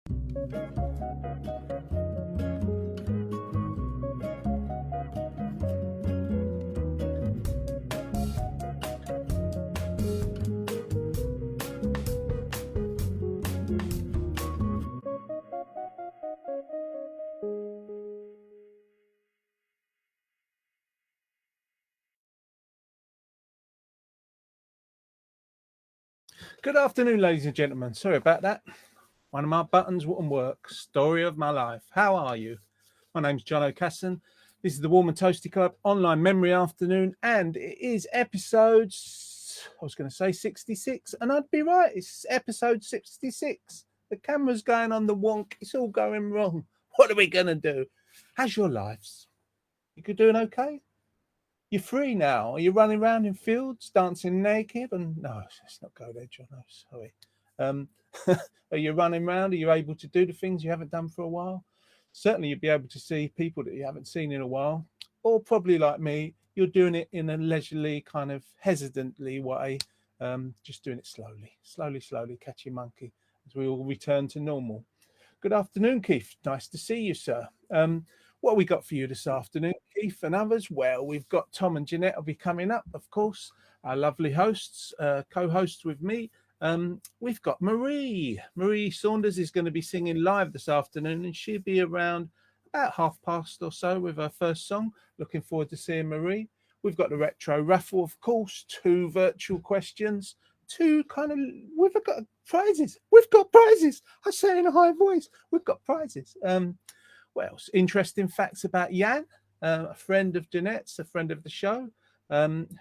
Good afternoon, ladies and gentlemen. Sorry about that. One of my buttons wouldn't work. Story of my life. How are you? My name's John O'Casson. This is the Warm and Toasty Club online memory afternoon, and it is episode, I was going to say 66, and I'd be right. It's episode 66. The camera's going on the wonk. It's all going wrong. What are we going to do? How's your lives? You doing okay? You're free now. Are you running around in fields, dancing naked? And no, let's not go there, John. No, sorry. Are you running around? Are you able to do the things you haven't done for a while? Certainly, you'll be able to see people that you haven't seen in a while. Or probably like me, you're doing it in a leisurely, kind of hesitantly way, just doing it slowly, catch your monkey as we all return to normal. Good afternoon, Keith. Nice to see you, sir. What we got for you this afternoon, Keith and others? Well, we've got Tom and Jeanette will be coming up, of course, our lovely hosts, co-hosts with me. We've got Marie. Marie Saunders is going to be singing live this afternoon, and she'll be around about past or so with her first song. Looking forward to seeing Marie. We've got the retro raffle, of course, 2 virtual questions, 2 kind of, we've got prizes. We've got prizes. I say in a high voice, we've got prizes. What else? Interesting facts about Jan, a friend of Jeanette's, a friend of the show,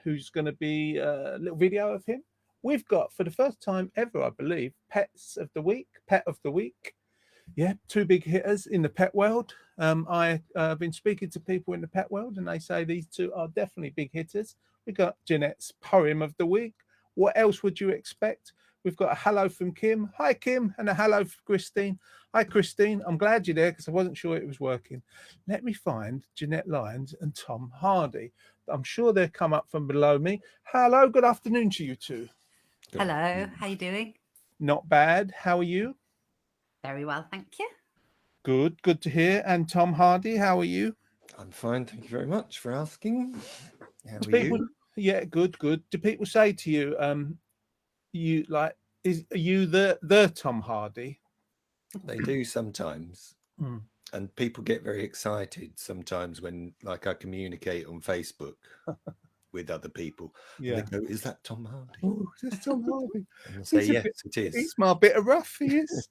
who's going to be a little video of him. We've got, for the first time ever, I believe, pet of the week. Yeah, 2 big hitters in the pet world. I've been speaking to people in the pet world, and they say these 2 are definitely big hitters. We've got Jeanette's poem of the week. What else would you expect? We've got a hello from Kim. Hi, Kim, and a hello from Christine. Hi, Christine. I'm glad you're there because I wasn't sure it was working. Let me find Jeanette Lyons and Tom Hardy. I'm sure they'll come up from below me. Hello, good afternoon to you 2. Hello, how you doing? Not bad. How are you? Very well, thank you. Good to hear. And Tom Hardy, how are you? I'm fine, thank you very much for asking. How are you? Yeah, good. Do people say to you, you like, are you the Tom Hardy? They do sometimes. And people get very excited sometimes when, like, I communicate on Facebook with other people. Yeah. And they go, is that Tom Hardy? Oh, that's Tom Hardy. And I say, yes, it is. He's my bit of rough, he is.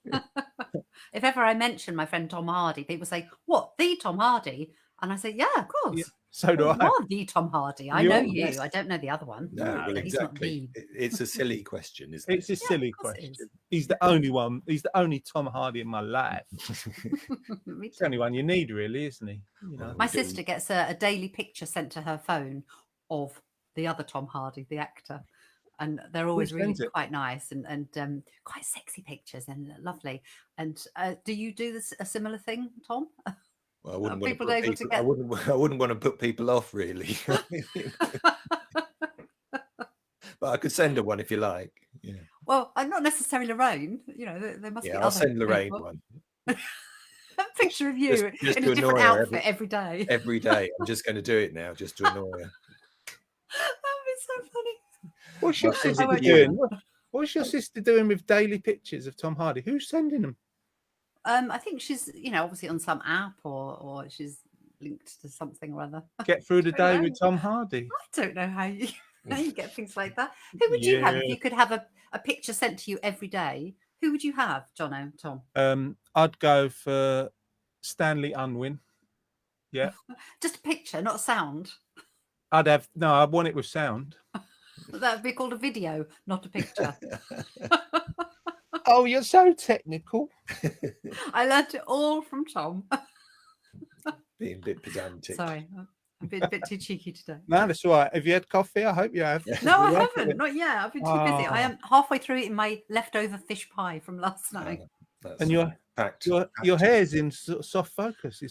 If ever I mention my friend Tom Hardy, people say, what, the Tom Hardy? And I say, yeah, of course. Yeah, so do I. You are the Tom Hardy. I know you. Yes. I don't know the other one. No, well, exactly. It's a silly question, isn't it? It's a silly question. He's the only one. He's the only Tom Hardy in my life. It's the only one you need, really, isn't he? You know. My sister gets a daily picture sent to her phone of the other Tom Hardy, the actor. And they're always really quite nice and quite sexy pictures and lovely. And do you do a similar thing, Tom? Well, I wouldn't want to put people off, really. But I could send her one if you like. Yeah. Well, I'm not necessarily Lorraine. You know, there must be. I'll send Lorraine one. A picture of you just in a different outfit every day. Every day. I'm just going to do it now, just to annoy her. That would be so funny. What's your sister doing? What's your sister doing with daily pictures of Tom Hardy? Who's sending them? I think she's, obviously on some app or she's linked to something or other. Get through the day with Tom Hardy. I don't know how you get things like that. Who would you have if you could have a picture sent to you every day? Who would you have, Jono, Tom? I'd go for Stanley Unwin. Yeah. Just a picture, not a sound. I want it with sound. That would be called a video, not a picture. Oh, you're so technical. I learned it all from Tom. Being a bit pedantic. Sorry, I'm a bit too cheeky today. No, that's all right. Have you had coffee? I hope you have. No, I haven't. Not yet. I've been too busy. I am halfway through eating my leftover fish pie from last night. And your hair's in soft focus.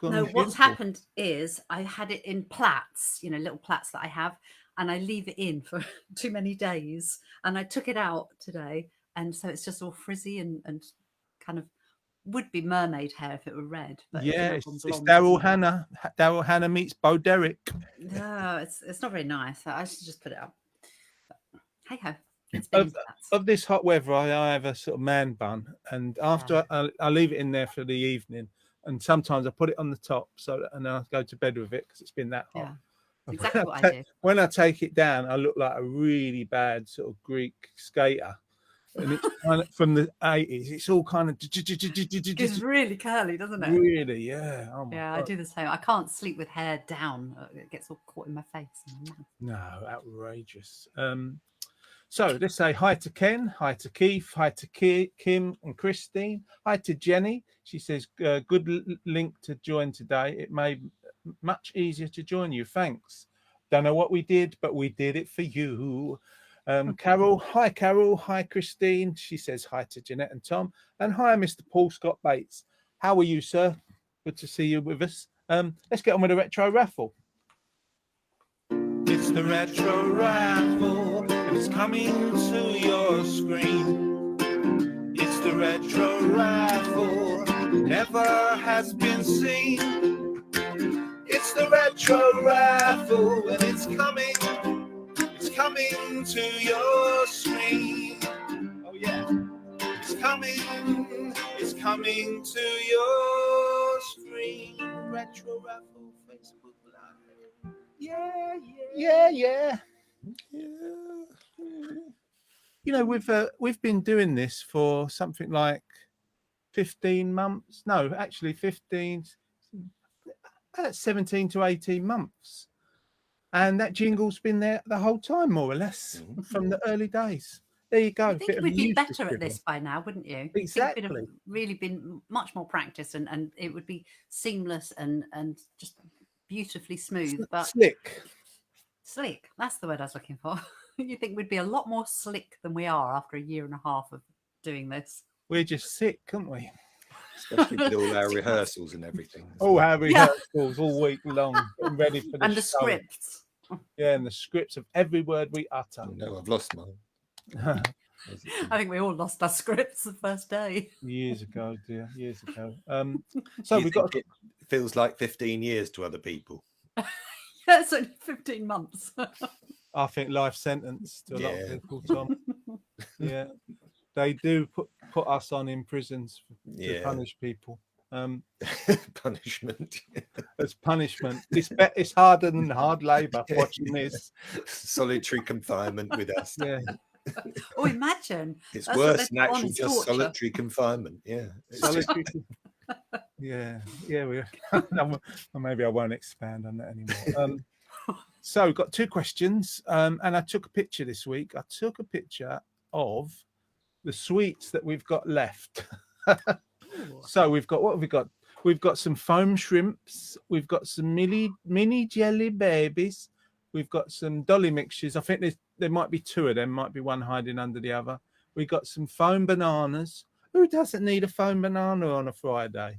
No, what's happened is I had it in plaits, little plaits that I have, and I leave it in for too many days. And I took it out today. And so it's just all frizzy and kind of would be mermaid hair if it were red. But yeah, if it's blonde, Daryl isn't it? Hannah. Daryl Hannah meets Bo Derek. No, it's not very nice. I should just put it up. Hey ho, it's Of this hot weather, I have a sort of man bun, and after I leave it in there for the evening, and sometimes I put it on the top, and then I go to bed with it because it's been that hot. Yeah, exactly what I do. When I take it down, I look like a really bad sort of Greek skater. And it's kind of from the 80s. It's all kind of It's really curly, doesn't it? Really, yeah. Oh my Yeah, God. I do the same. I can't sleep with hair down. It gets all caught in my face. No, outrageous. So let's say hi to Ken, hi to Keith, hi to Kim and Christine, hi to Jenny. She says, good link to join today. It made much easier to join you. Thanks. Don't know what we did, but we did it for you. Carol, hi Christine. She says hi to Jeanette and Tom, and hi Mr. Paul Scott Bates. How are you, sir? Good to see you with us. Let's get on with the retro raffle. It's the retro raffle, and it's coming to your screen. It's the retro raffle, never has been seen. It's the retro raffle, and it's coming to your screen. Oh yeah, it's coming to your screen. Retro raffle, Facebook Live. Yeah. You know, we've been doing this for something like 15 months. No, actually 17 to 18 months. And that jingle's been there the whole time, more or less, from the early days. There you go. I think we'd be better at this by now, wouldn't you? Exactly. It would have really been much more practice, and it would be seamless and just beautifully smooth. But slick. That's the word I was looking for. You think we'd be a lot more slick than we are after a year and a half of doing this? We're just sick, aren't we? Especially with all our rehearsals and everything. All our rehearsals all week long, getting ready for the and the scripts. Yeah, and the scripts of every word we utter. Oh, no, I've lost mine. I think we all lost our scripts the first day. Years ago, dear, years ago. So we've got. It feels like 15 years to other people. Yeah, it's only 15 months. I think life sentence to a lot of people, Tom. Yeah, they do put us on in prisons to punish people. Punishment. As punishment. It's harder than hard labour watching this. Solitary confinement with us. Yeah. Oh, imagine. It's worse than actual just solitary confinement. Yeah. Solitary. Yeah. Maybe I won't expand on that anymore. So we've got two questions. And I took a picture this week. I took a picture of the sweets that we've got left. So what have we got? We've got some foam shrimps. We've got some mini jelly babies. We've got some dolly mixtures. I think there might be two of them. Might be one hiding under the other. We got some foam bananas. Who doesn't need a foam banana on a Friday?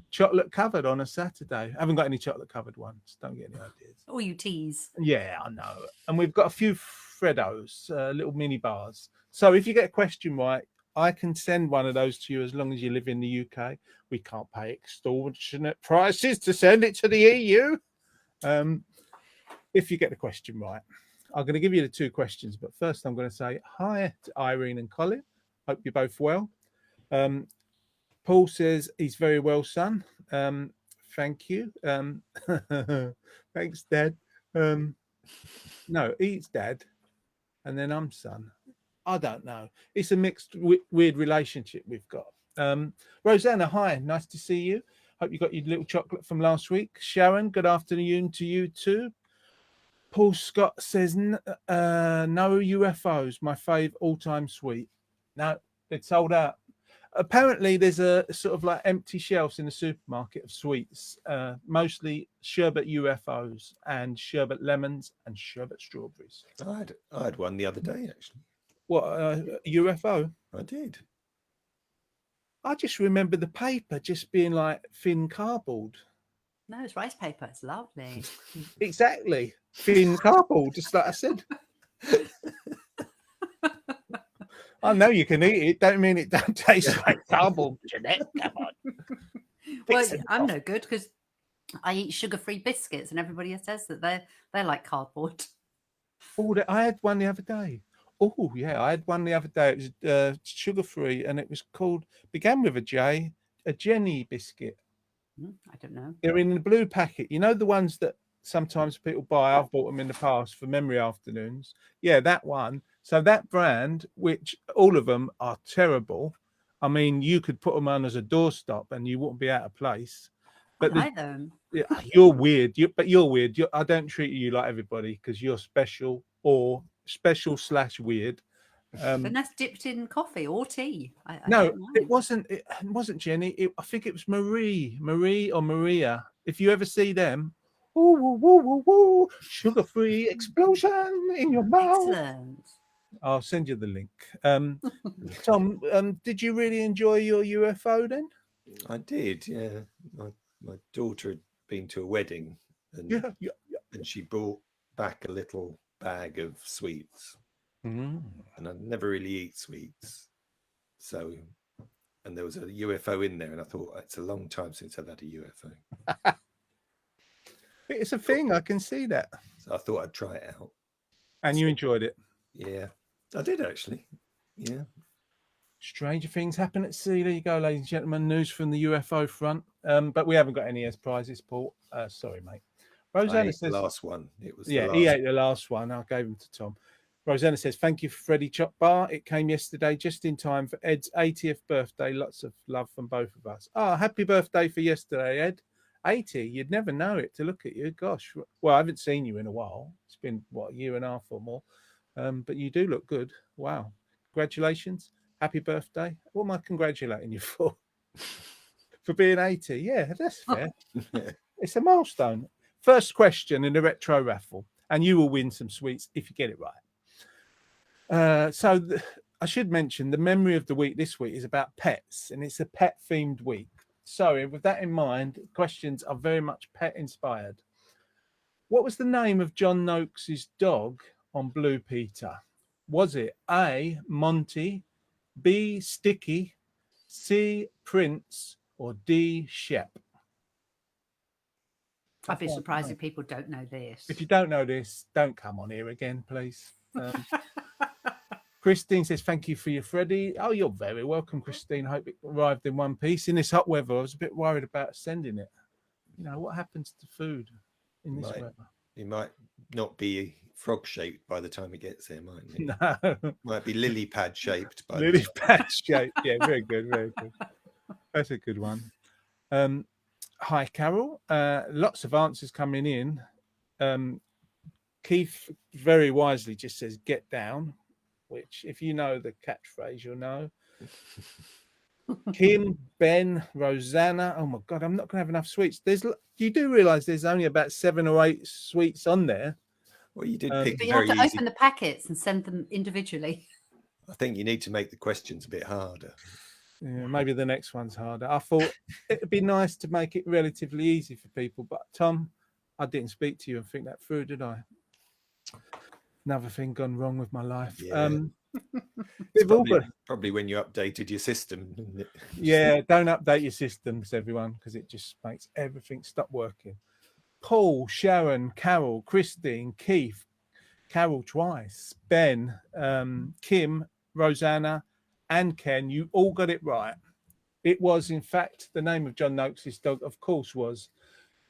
Chocolate covered on a Saturday. I haven't got any chocolate covered ones. Don't get any ideas. Oh, you tease. Yeah, I know. And we've got a few Freddos, little mini bars. So if you get a question right, I can send one of those to you as long as you live in the UK. We can't pay extortionate prices to send it to the EU. If you get the question right, I'm going to give you the two questions. But first, I'm going to say hi to Irene and Colin. Hope you're both well. Paul says he's very well, son. Thank you. Thanks, Dad. No, he's Dad, and then I'm son. I don't know. It's a mixed, weird relationship we've got. Rosanna, hi. Nice to see you. Hope you got your little chocolate from last week. Sharon, good afternoon to you too. Paul Scott says, no UFOs, my fave all-time sweet. No, it's sold out. Apparently, there's a sort of like empty shelves in the supermarket of sweets, mostly sherbet UFOs and sherbet lemons and sherbet strawberries. I had one the other day, actually. What, a UFO? I did. I just remember the paper just being like thin cardboard. No, it's rice paper. It's lovely. Exactly. Thin cardboard, just like I said. I know you can eat it. Don't mean it don't taste like cardboard, Jeanette. Come on. Well, Fix it I'm off. no good because I eat sugar-free biscuits, and everybody says that they're like cardboard. Oh, I had one the other day. Oh, yeah, I had one the other day. It was sugar-free, and it was began with a J, a Jenny biscuit. I don't know. They're in the blue packet. You know the ones that sometimes people buy? I've bought them in the past for memory afternoons. Yeah, that one. So that brand, which all of them are terrible. I mean, you could put them on as a doorstop and you wouldn't be out of place. But I like them. you're weird. You're weird. I don't treat you like everybody because you're special or special/weird. Then that's dipped in coffee or tea. I No, don't mind. it wasn't Jenny. I think it was Marie or Maria. If you ever see them, woo, woo, woo, woo, woo, sugar-free explosion in your mouth. Excellent. I'll send you the link. Tom, did you really enjoy your UFO then? I did, yeah. My daughter had been to a wedding and she brought back a little bag of sweets. And I never really eat sweets. So, and there was a UFO in there, and I thought, it's a long time since I've had a UFO. It's a thing, I can see that. So I thought I'd try it out. And you enjoyed it? Yeah, I did actually. Yeah. Stranger things happen at sea. There you go, ladies and gentlemen. News from the UFO front. But we haven't got any as prizes, Paul. Sorry, mate. Rosanna says the last one. It was he ate the last one. I gave him to Tom. Rosanna says, thank you for Freddie Chop Bar. It came yesterday just in time for Ed's 80th birthday. Lots of love from both of us. Oh, happy birthday for yesterday, Ed. 80. You'd never know it to look at you. Gosh. Well, I haven't seen you in a while. It's been, a year and a half or more. But you do look good. Wow. Congratulations. Happy birthday. What am I congratulating you for? For being 80. Yeah, that's fair. It's a milestone. First question in the retro raffle. And you will win some sweets if you get it right. I should mention the memory of the week this week is about pets, and it's a pet themed week. So with that in mind, questions are very much pet inspired. What was the name of John Noakes' dog on Blue Peter? Was it A, Monty, B, Sticky, C, Prince, or D, Shep? I'd be surprised if people don't know this. If you don't know this, don't come on here again, please. Christine says, thank you for your Freddie. Oh, you're very welcome, Christine. Hope it arrived in one piece. In this hot weather, I was a bit worried about sending it. You know, what happens to food in this weather? It might not be frog-shaped by the time it gets there, mightn't it? No. Might be lily pad shaped. Lily pad shaped. Yeah, very good, very good. That's a good one. Hi, Carol. Lots of answers coming in. Keith very wisely just says, get down, which if you know the catchphrase, you'll know. Kim, Ben, Rosanna. Oh my God, I'm not going to have enough sweets. You do realize there's only about 7 or 8 sweets on there. Well, you did pick but you have to open the packets and send them individually. I think you need to make the questions a bit harder. Yeah, maybe the next one's harder. I thought it'd be nice to make it relatively easy for people, but Tom, I didn't speak to you and think that through, did I? Another thing gone wrong with my life. Yeah. Probably when you updated your system. Didn't it? Yeah, don't update your systems, everyone, because it just makes everything stop working. Paul, Sharon, Carol, Christine, Keith, Carol twice, Ben, Kim, Rosanna, and Ken, you all got it right. It was, in fact, the name of John Noakes' dog, of course, was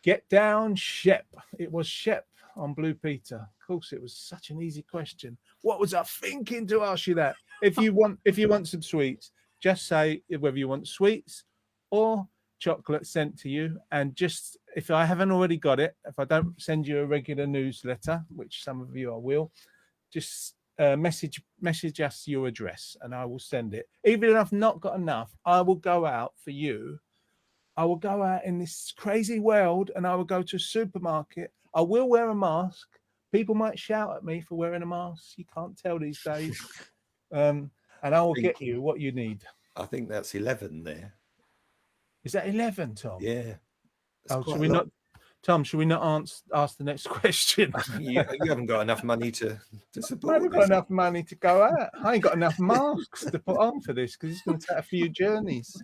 Get Down Shep. It was Shep on Blue Peter. Of course, it was such an easy question. What was I thinking to ask you that? If you want some sweets, just say whether you want sweets or chocolate sent to you. And just, if I haven't already got it, if I don't send you a regular newsletter, which some of you I will, just message us your address and I will send it. Even if I've not got enough, I will go out for you. I will go out in this crazy world and I will go to a supermarket. I will wear a mask. People might shout at me for wearing a mask. You can't tell these days. And I will get you what you need. I think that's 11 there. Is that 11, Tom? Yeah. Oh, so we're not. Tom, should we not ask the next question? You haven't got enough money to I support haven't got this. enough money to go out. I ain't got enough masks to put on for this because it's going to take a few journeys.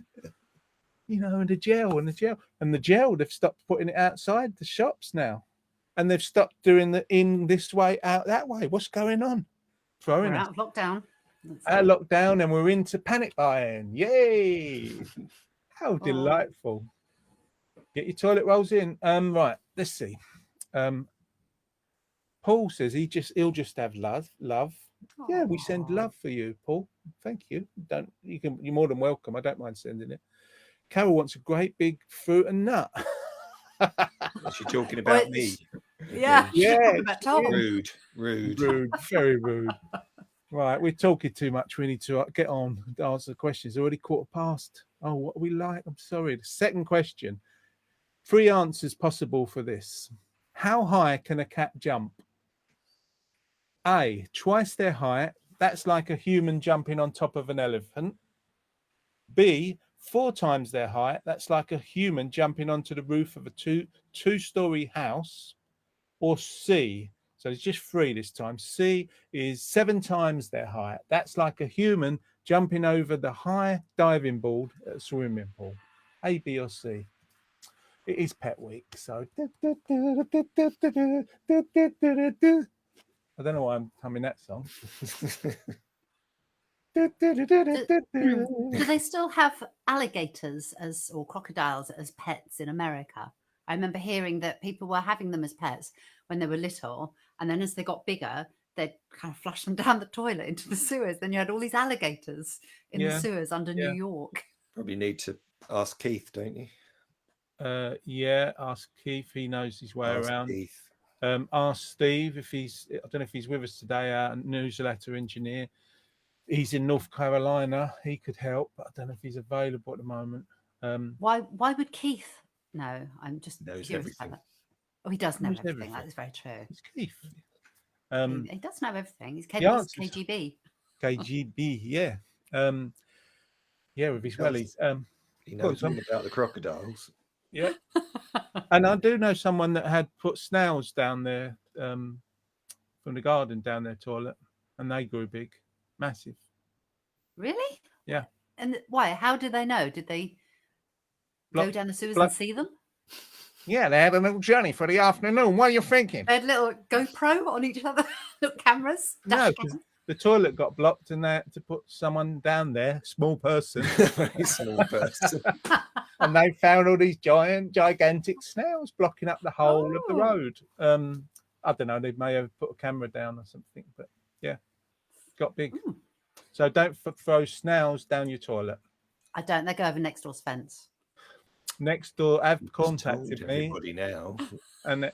You know, and the gel, they've stopped putting it outside the shops now. And they've stopped doing the in this way, out that way. What's going on? We're out of lockdown. Out of lockdown and we're into panic buying. Yay! How delightful. Get your toilet rolls in. Right, let's see. Paul says he'll just have love. Yeah, we send love for you, Paul. Thank you. You're more than welcome. I don't mind sending it. Carol wants a great big fruit and nut. Is she talking about me? Yeah. About Tom. Rude. Very rude. Right, we're talking too much. We need to get on and answer the questions. Already 15:15. Oh, what are we like? I'm sorry. The second question. 3 answers possible for this. How high can a cat jump? A, twice their height. That's like a human jumping on top of an elephant. B, 4 times their height. That's like a human jumping onto the roof of a two-story house. Or C, so it's just 3 this time. C is 7 times their height. That's like a human jumping over the high diving board at a swimming pool. A, B, or C. It is Pet Week, so I don't know why I'm humming that song. Do they still have alligators or crocodiles as pets in America? I remember hearing that people were having them as pets when they were little, and then as they got bigger, they'd kind of flush them down the toilet into the sewers. Then you had all these alligators in the sewers under New York. Probably need to ask Keith, don't you? Ask Keith. He knows his way around. Keith. Ask Steve I don't know if he's with us today, our newsletter engineer. He's in North Carolina. He could help, but I don't know if he's available at the moment. Why would Keith know? I'm just knows curious everything. about that. Oh, he does know everything. That is very true. It's Keith. He does know everything. He's KGB. KGB, yeah. With his wellies. He knows all about the crocodiles. Yeah. And I do know someone that had put snails down there from the garden down their toilet, and they grew big, massive. Really? Yeah. And why? How did they know? Did they go down the sewers and see them? Yeah, they had a little journey for the afternoon. What are you thinking? They had little GoPro on each other, little cameras. No, because the toilet got blocked and they had to put someone down there, small person. Very small person. And they found all these gigantic snails blocking up the whole of the road. I don't know, they may have put a camera down or something, but yeah, got big. So don't throw snails down your toilet. I don't. They go over next door's fence. Next door have contacted me. Everybody now. And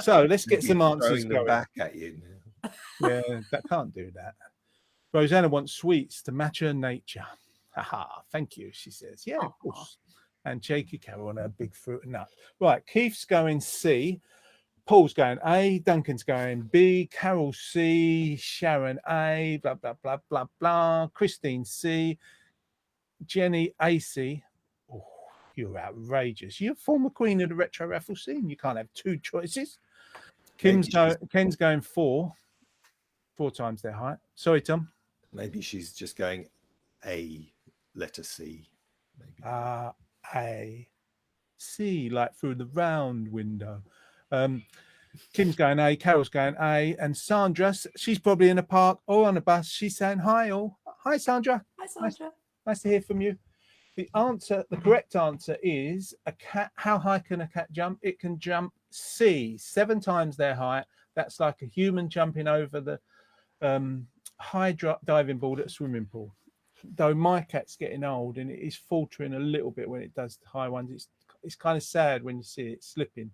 so let's get some answers going back at you. Yeah, that can't do that. Rosanna wants sweets to match her nature. Haha, thank you, she says. Yeah, of course. And Jakey Carol on her big fruit and nut. Right, Keith's going C. Paul's going A. Duncan's going B. Carol C. Sharon A. Blah, blah, blah, blah, blah. Christine C. Jenny AC. Oh, you're outrageous. You're former queen of the retro raffle scene. You can't have 2 choices. Ken's going 4 times their height. Sorry, Tom. Maybe she's just going A, letter C. Maybe. A, C, like through the round window. Kim's going A, Carol's going A, and Sandra, she's probably in a park or on a bus. She's saying hi all. Hi, Sandra. Hi, Sandra. Nice to hear from you. The correct answer is a cat. How high can a cat jump? It can jump C, 7 times their height. That's like a human jumping over the high diving board at a swimming pool. Though my cat's getting old and it is faltering a little bit when it does the high ones. It's kind of sad when you see it slipping,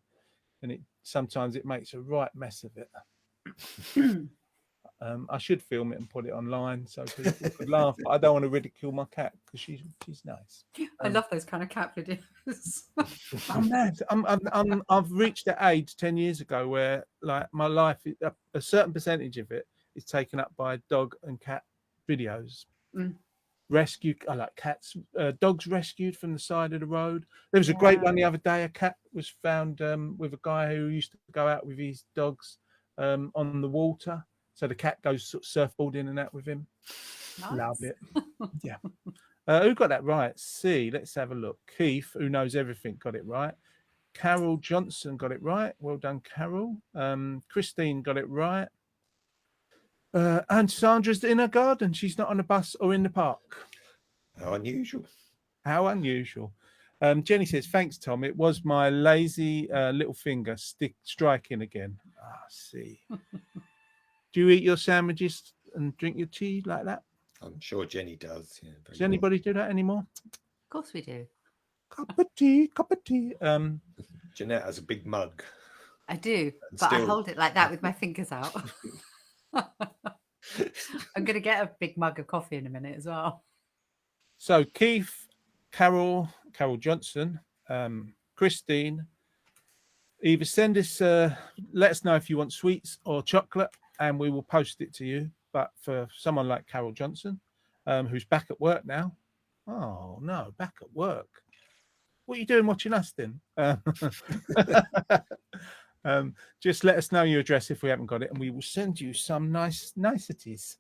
and sometimes it makes a right mess of it. I should film it and put it online so people could laugh, but I don't want to ridicule my cat because she's nice. I love those kind of cat videos. I'm mad. I've reached that age 10 years ago where, like, my life, a certain percentage of it is taken up by dog and cat videos. rescued. I like cats, dogs rescued from the side of the road. There was a great one the other day. A cat was found with a guy who used to go out with his dogs on the water. So the cat goes sort of surfboarding and that with him. Nice. Love it. Yeah. Who got that right? C. Let's have a look. Keith, who knows everything, got it right. Carol Johnson got it right. Well done, Carol. Christine got it right. And Sandra's in her garden. She's not on a bus or in the park. How unusual. How unusual. Jenny says, thanks, Tom. It was my lazy little finger striking again. See. Do you eat your sandwiches and drink your tea like that? I'm sure Jenny does. Yeah, does anybody do that anymore? Of course we do. Cup of tea, cup of tea. Jeanette has a big mug. I do, but I hold it like that with my fingers out. I'm going to get a big mug of coffee in a minute as well. So Keith, Carol Johnson, Christine, either send us, let us know if you want sweets or chocolate, and we will post it to you. But for someone like Carol Johnson, who's back at work now, oh no, back at work. What are you doing watching us then? Just let us know your address if we haven't got it, and we will send you some niceties.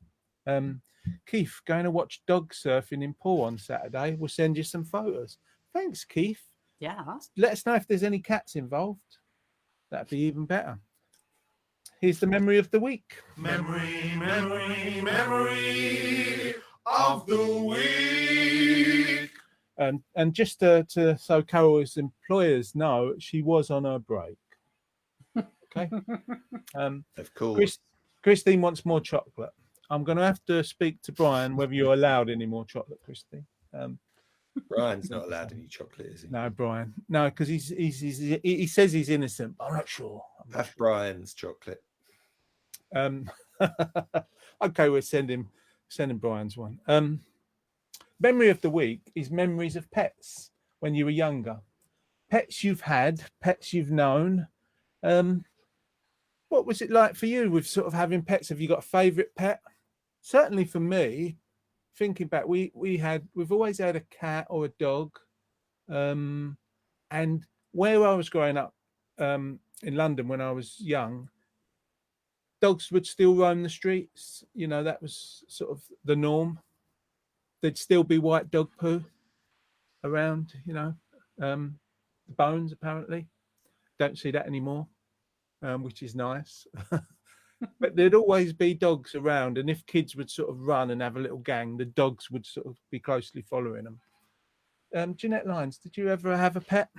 Keith, going to watch dog surfing in Poole on Saturday. We'll send you some photos. Thanks, Keith. Yeah. Let us know if there's any cats involved. That'd be even better. Here's the memory of the week. Memory of the week. And just to so Carol's employers know, she was on her break. Okay. Of course. Christine wants more chocolate. I'm going to have to speak to Brian whether you're allowed any more chocolate, Christine. Brian's not allowed any chocolate, is he? No, Brian. No, because he says he's innocent. But I'm not sure. Have Brian's chocolate. Okay, we're sending Brian's one. Memory of the week is memories of pets when you were younger. Pets you've had, pets you've known. What was it like for you with sort of having pets? Have you got a favourite pet? Certainly for me, thinking back, we've always had a cat or a dog. And where I was growing up in London when I was young, dogs would still roam the streets. You know, that was sort of the norm. There'd still be white dog poo around, you know, the bones apparently. Don't see that anymore, which is nice. But there'd always be dogs around, and if kids would sort of run and have a little gang, the dogs would sort of be closely following them. Jeanette Lyons, did you ever have a pet?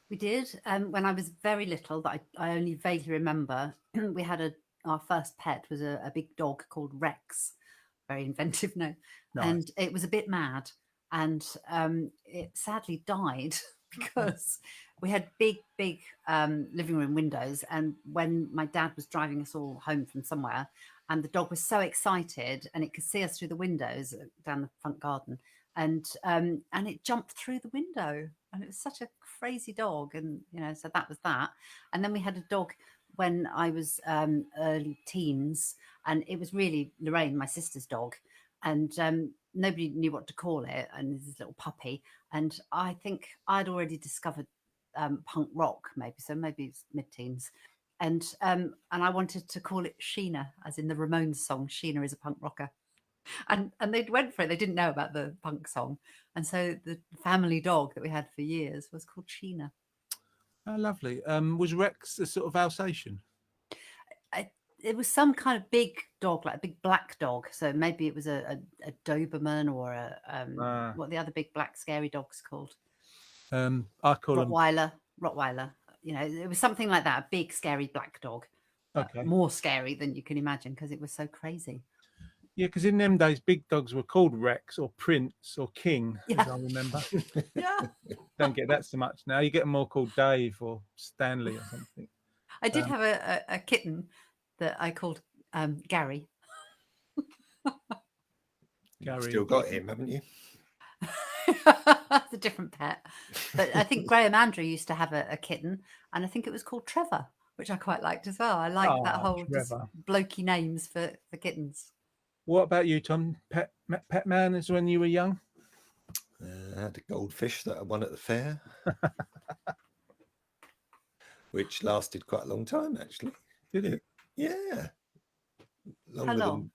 We did. When I was very little, but I only vaguely remember, we had our first pet was a big dog called Rex. Very inventive name. Nice. And it was a bit mad, and it sadly died because we had big living room windows, and when my dad was driving us all home from somewhere, and the dog was so excited and it could see us through the windows down the front garden, and it jumped through the window, and it was such a crazy dog, and you know, so that was that. And then we had a dog when I was early teens, and it was really Lorraine, my sister's dog, and nobody knew what to call it, and this little puppy, and I think I'd already discovered punk rock, maybe it's mid-teens, and I wanted to call it Sheena, as in the Ramones song Sheena is a punk rocker, and they went for it. They didn't know about the punk song, and so the family dog that we had for years was called Sheena. Oh, lovely. Was Rex a sort of Alsatian? It was some kind of big dog, like a big black dog. So maybe it was a Doberman or what are the other big black scary dogs called? I call Rottweiler. You know, it was something like that. A big scary black dog. Okay. More scary than you can imagine because it was so crazy. Yeah, because in them days, big dogs were called Rex or Prince or King, as I remember. Yeah. Don't get that so much now. You get them more called Dave or Stanley or something. I did have a kitten that I called Gary. Gary. Still got him, haven't you? It's a different pet. But I think Graham Andrew used to have a kitten, and I think it was called Trevor, which I quite liked as well. I like that whole blokey names for kittens. What about you, Tom? Pet man is when you were young? I had a goldfish that I won at the fair, which lasted quite a long time, actually. Did it? Yeah. How long?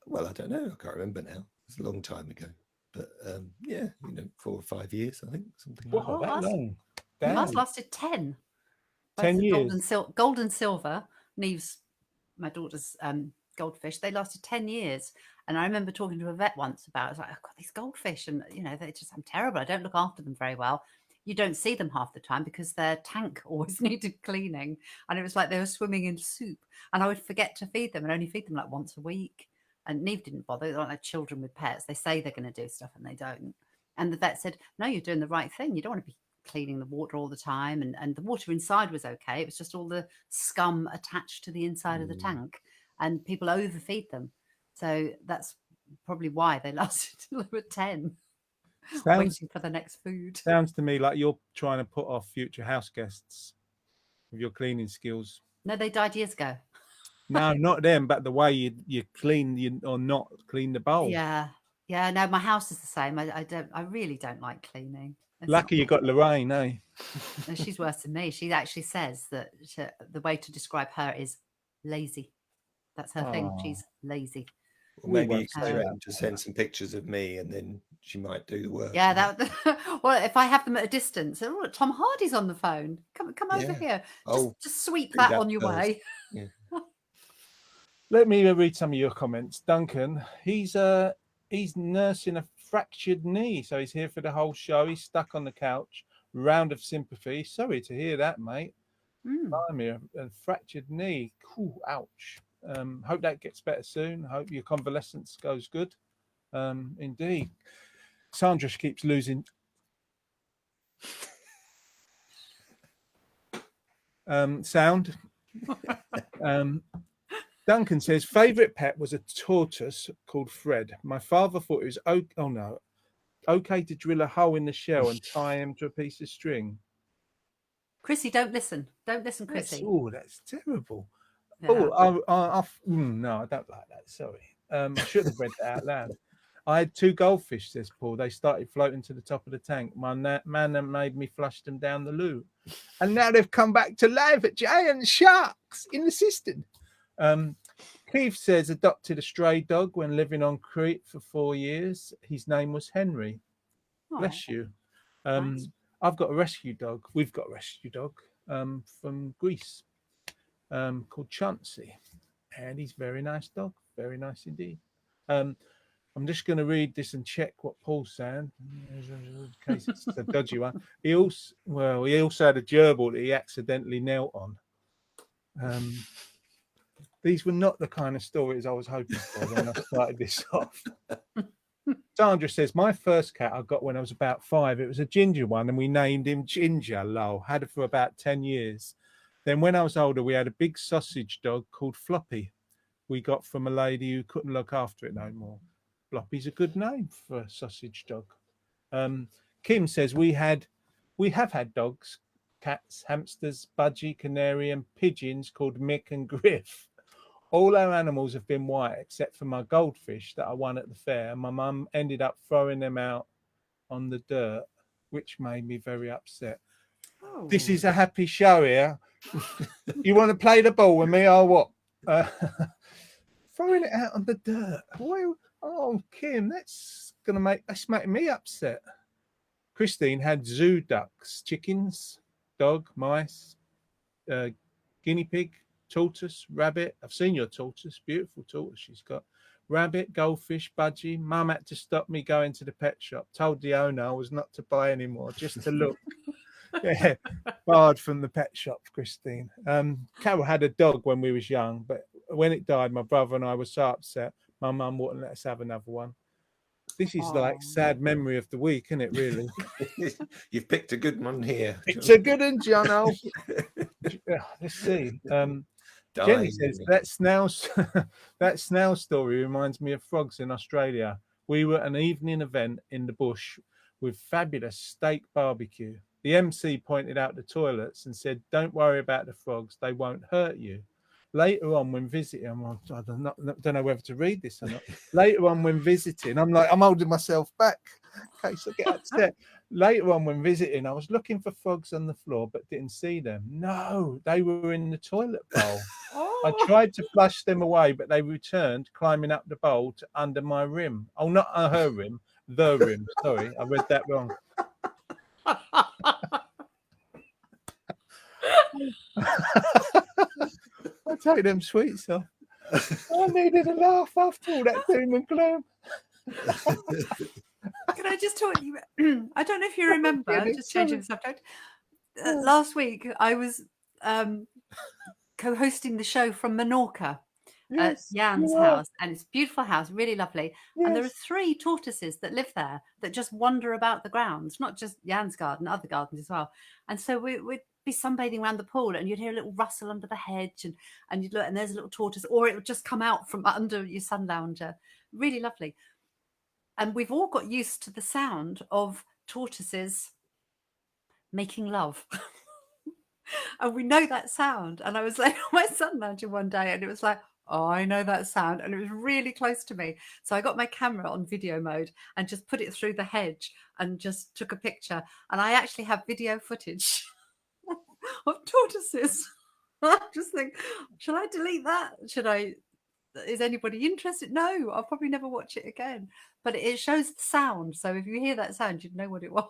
Well, I don't know. I can't remember now. It's a long time ago. But yeah, 4 or 5 years, I think, something like Wow, that long. Ours lasted 10. 10 years. Gold and silver. Neve's, my daughter's goldfish. They lasted 10 years. And I remember talking to a vet once about it. I was like, I've got these goldfish, and I'm terrible. I don't look after them very well. You don't see them half the time because their tank always needed cleaning, and it was like they were swimming in soup. And I would forget to feed them and only feed them like once a week. And Neve didn't bother. They're not like children with pets. They say they're going to do stuff and they don't. And the vet said, no, you're doing the right thing. You don't want to be cleaning the water all the time. And the water inside was okay. It was just all the scum attached to the inside of the tank. And people overfeed them. So that's probably why they lasted till they were 10. Waiting for the next food. Sounds to me like you're trying to put off future house guests with your cleaning skills. No, they died years ago. No, not them, but the way you clean or not clean the bowl. Yeah. No, my house is the same. I really don't like cleaning. Lucky you got Lorraine, eh? No, she's worse than me. She actually says that the way to describe her is lazy. That's her thing. She's lazy. Well, maybe you can get them to send some pictures of me, and then she might do the work. Yeah, well, if I have them at a distance, look, Tom Hardy's on the phone. Come over here. Just sweep that on your way. Yeah. Let me read some of your comments. Duncan, he's nursing a fractured knee, so he's here for the whole show. He's stuck on the couch. Round of sympathy. Sorry to hear that, mate. A fractured knee. Ooh, ouch. Hope that gets better soon. Hope your convalescence goes good. Indeed. Sandra keeps losing. Sound. Duncan says, favourite pet was a tortoise called Fred. My father thought it was okay to drill a hole in the shell and tie him to a piece of string. Chrissy, don't listen. Don't listen, Chrissy. That's terrible. Yeah. No, I don't like that. Sorry. I should have read that out loud. I had 2 goldfish, says Paul. They started floating to the top of the tank. My man made me flush them down the loo. And now they've come back to life at giant sharks in the cistern. Keith says adopted a stray dog when living on Crete for 4 years. His name was Henry. Bless you. Nice. I've got a rescue dog. We've got a rescue dog from Greece called Chauncey, and he's a very nice dog. Very nice indeed. I'm just going to read this and check what Paul's saying in case it's a dodgy one. He also had a gerbil that he accidentally knelt on. These were not the kind of stories I was hoping for when I started this off. Sandra says, my first cat I got when I was about 5. It was a ginger one, and we named him Ginger. Lol. Had it for about 10 years. Then when I was older, we had a big sausage dog called Floppy. We got from a lady who couldn't look after it no more. Floppy's a good name for a sausage dog. Kim says, we have had dogs, cats, hamsters, budgie, canary, and pigeons called Mick and Griff. All our animals have been white except for my goldfish that I won at the fair. My mum ended up throwing them out on the dirt, which made me very upset. Oh. This is a happy show here. You want to play the ball with me or what? Throwing it out on the dirt. Oh, Kim, that's making me upset. Christine had zoo ducks, chickens, dog, mice, guinea pig, tortoise, rabbit. I've seen your tortoise, beautiful tortoise she's got. Rabbit, goldfish, budgie. Mum had to stop me going to the pet shop. Told the owner I was not to buy anymore, just to look. Yeah, barred from the pet shop, Christine. Carol had a dog when we was young, but when it died, my brother and I were so upset. My mum wouldn't let us have another one. This is like sad memory of the week, isn't it, really? You've picked a good one here. It's a good one, Jono. Let's see. Jenny says that snail story reminds me of frogs in Australia. We were at an evening event in the bush with fabulous steak barbecue. The MC pointed out the toilets and said, "Don't worry about the frogs; they won't hurt you." later on when visiting, I don't know whether to read this or not. Later on when visiting, I'm holding myself back in case I get upset. Later on when visiting, I was looking for frogs on the floor but didn't see them. No, they were in the toilet bowl. I tried to flush them away, but they returned, climbing up the bowl to under my rim. Oh, not her rim, the rim. Sorry, I read that wrong. I take them sweets off. I needed a laugh after all that doom and gloom. Can I just talk to you? I don't know if you remember, just changing the subject. Last week, I was co-hosting the show from Menorca at Jan's house, and it's a beautiful house, really lovely. Yes. And there are 3 tortoises that live there that just wander about the grounds, not just Jan's garden, other gardens as well. And so we'd be sunbathing around the pool, and you'd hear a little rustle under the hedge, and you'd look, and there's a little tortoise, or it would just come out from under your sun lounger. Really lovely. And we've all got used to the sound of tortoises making love. And we know that sound. And I was like on my sun lounger one day, and it was like, oh, I know that sound. And it was really close to me. So I got my camera on video mode and just put it through the hedge and just took a picture. And I actually have video footage of tortoises. I just think, shall I delete that? Is anybody interested? No, I'll probably never watch it again. But it shows the sound. So if you hear that sound, you'd know what it was.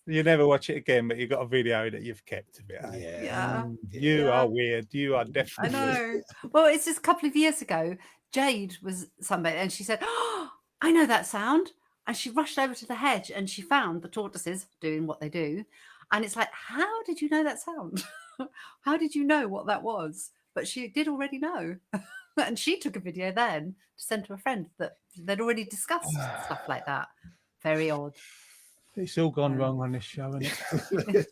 You never watch it again, but you've got a video that you've kept of it. Yeah. You are weird. You are definitely. I know. Well, it's just a couple of years ago. Jade was somebody, and she said, "Oh, I know that sound." And she rushed over to the hedge, and she found the tortoises doing what they do. And it's like, how did you know that sound? How did you know what that was? But she did already know. And she took a video then to send to a friend that they'd already discussed stuff like that. Very odd. It's all gone wrong on this show, isn't it?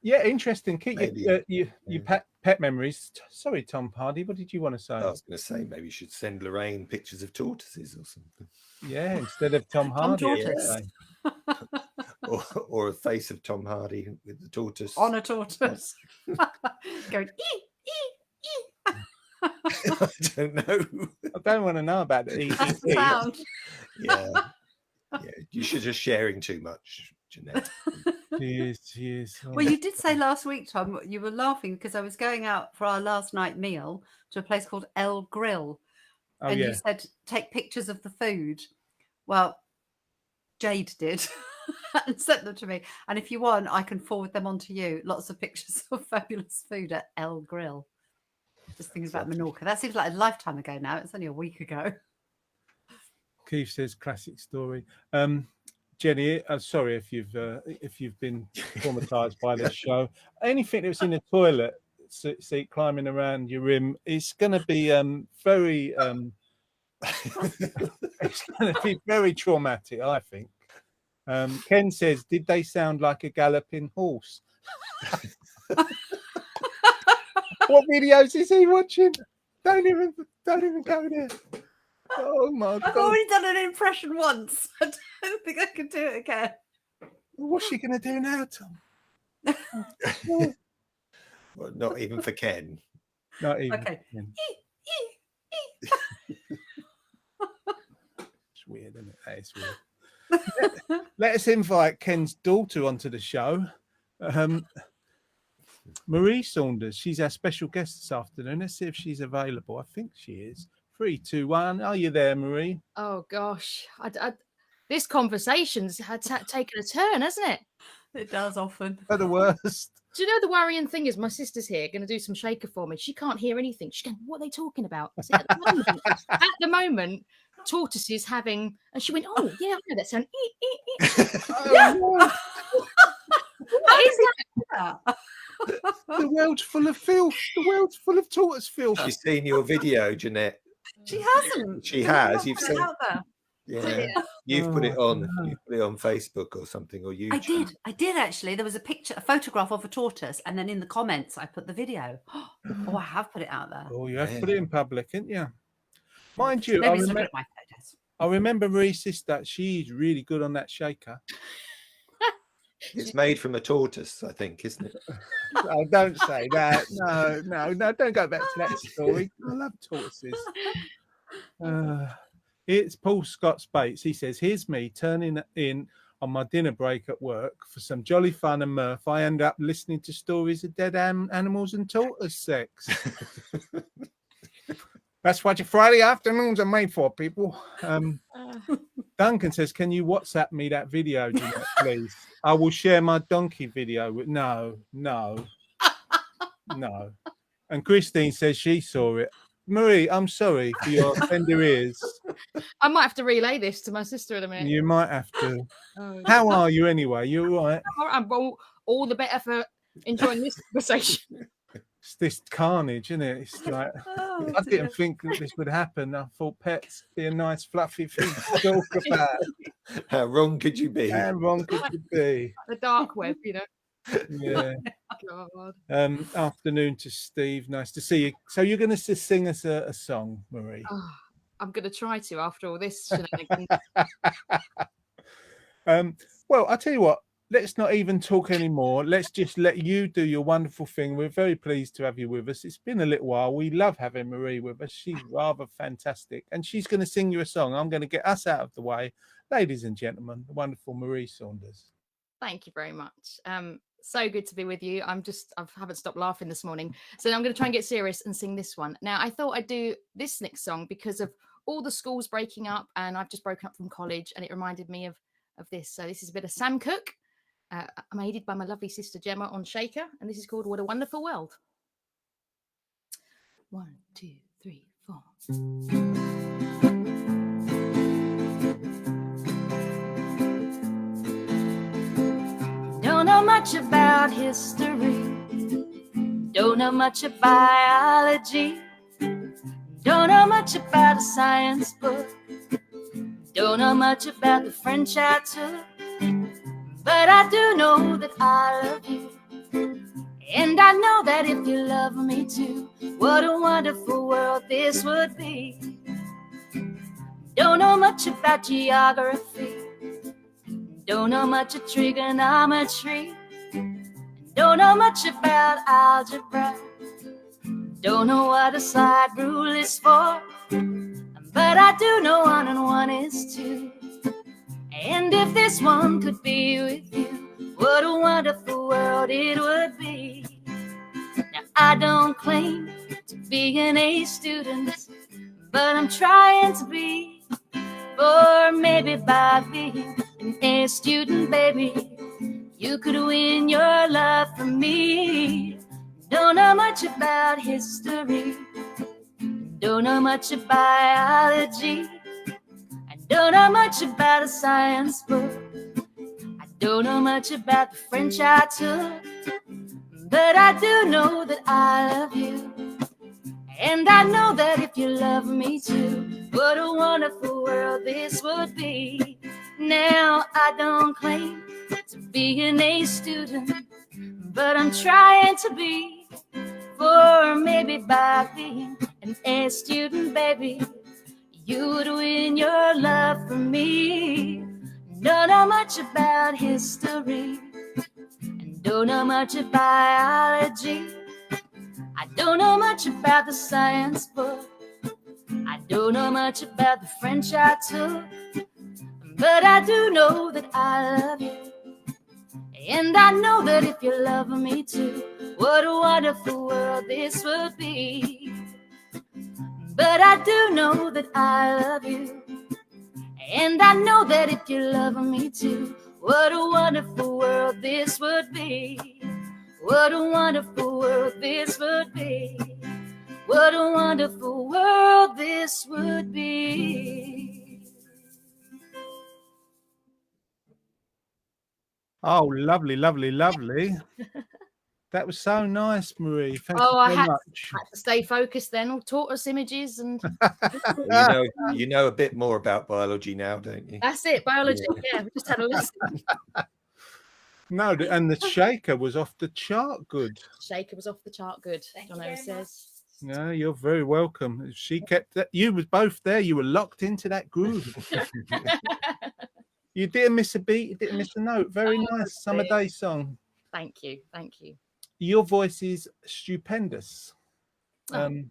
Yeah, interesting. Keep your pet memories. Sorry, Tom Hardy, what did you want to say? I was going to say maybe you should send Lorraine pictures of tortoises or something. Yeah, instead of Tom Hardy. Tortoise. or a face of Tom Hardy with the tortoise. On a tortoise. Going, I don't know. I don't want to know about the That's the sound. Yeah. You should just sharing too much, Jeanette. She is. Well, you did say last week, Tom, you were laughing because I was going out for our last night meal to a place called El Grill. And you said, take pictures of the food. Well, Jade did and sent them to me. And if you want, I can forward them on to you. Lots of pictures of fabulous food at El Grill. Just things about Menorca. That seems like a lifetime ago now. It's only a week ago. Keith says classic story. Jenny, sorry if you've been traumatized by this show. Anything that was in the toilet seat climbing around your rim, it's going to be very it's going to be very traumatic, I think. Ken says, did they sound like a galloping horse? What videos is he watching? Don't even go there. Oh my God! I've already done an impression once. I don't think I can do it again. What's she going to do now, Tom? Well, not even for Ken. Not even. Okay. It's weird, isn't it? That is weird. Let us invite Ken's daughter onto the show. Marie Saunders. She's our special guest this afternoon. Let's see if she's available. I think she is. 3, 2, 1. Are you there, Marie? Oh gosh, this conversation's taken a turn, hasn't it? It does often. For the worst. Do you know the worrying thing is my sister's here going to do some shaker for me. She can't hear anything. She's going, what are they talking about? So at the moment, tortoises having, and she went, oh yeah, I know that sound. Yeah. What is that? The world's full of filth. The world's full of tortoise filth. She's seen your video, Jeanette. She hasn't. She has. You've put seen it out there. Yeah, you've put it on. You put it on Facebook or something, or YouTube. I did actually. There was a photograph of a tortoise, and then in the comments, I put the video. Oh, I have put it out there. Oh, you have to put it in public, haven't you? Mind you, Nobody's looking at my photos. I remember Marie's sister. She's really good on that shaker. It's made from a tortoise, I think, isn't it? Oh, don't say that. No, don't go back to that story. I love tortoises. It's Paul Scott Bates. He says, here's me turning in on my dinner break at work for some jolly fun and mirth. I end up listening to stories of dead animals and tortoise sex. That's what your Friday afternoons are made for, people. Duncan says, can you WhatsApp me that video, Jeanette, please? I will share my donkey video with... No. And Christine says she saw it. Marie, I'm sorry for your tender ears. I might have to relay this to my sister in a minute. You might have to. Oh, How are you anyway? You all right? I'm all the better for enjoying this conversation. It's this carnage, isn't it? It's like, I didn't think that this would happen. I thought pets be a nice fluffy thing to talk about. How wrong could you be? How wrong could you be? The dark web, you know. Yeah. God. Afternoon to Steve. Nice to see you. So you're going to sing us a song, Marie? Oh, I'm going to try to after all this shenanigans. Well, I'll tell you what. Let's not even talk anymore. Let's just let you do your wonderful thing. We're very pleased to have you with us. It's been a little while. We love having Marie with us. She's rather fantastic. And she's going to sing you a song. I'm going to get us out of the way. Ladies and gentlemen, the wonderful Marie Saunders. Thank you very much. So good to be with you. I haven't stopped laughing this morning. So I'm going to try and get serious and sing this one. Now, I thought I'd do this next song because of all the schools breaking up, and I've just broken up from college, and it reminded me of this. So this is a bit of Sam Cooke. I'm aided by my lovely sister Gemma on Shaker, and this is called What a Wonderful World. 1, 2, 3, 4. Don't know much about history, don't know much about biology, don't know much about a science book, don't know much about the French I took. But I do know that I love you, and I know that if you love me too, what a wonderful world this would be. Don't know much about geography, don't know much of trigonometry, don't know much about algebra, don't know what a side rule is for, but I do know 1 and 1 is 2. And if this one could be with you, what a wonderful world it would be. Now, I don't claim to be an A student, but I'm trying to be. Or maybe by being an A student, baby, you could win your love from me. Don't know much about history, don't know much about biology, don't know much about a science book, I don't know much about the French I took, but I do know that I love you, and I know that if you love me too, what a wonderful world this would be. Now I don't claim to be an A student, but I'm trying to be, for maybe by being an A student, baby, you would win your love from me. Don't know much about history, and don't know much about biology, I don't know much about the science book, I don't know much about the French I took, but I do know that I love you, and I know that if you love me too, what a wonderful world this would be. But I do know that I love you, and I know that if you love me too, what a wonderful world this would be. What a wonderful world this would be. What a wonderful world this would be. Oh, lovely, lovely, lovely. That was so nice, Marie. Thank you I so had much. to stay focused then, all tortoise images and Well, you know a bit more about biology now, don't you? that's it, biology. Yeah, we just had a lesson. No, and the Shaker was off the chart good. Shaker was off the chart good, Thank you Jono very says. No, you're very welcome. She kept that. You was both there. You were locked into that groove. You didn't miss a beat. You didn't miss a note. Very Oh, nice summer dear. day song. Thank you. Thank you. Your voice is stupendous. Oh.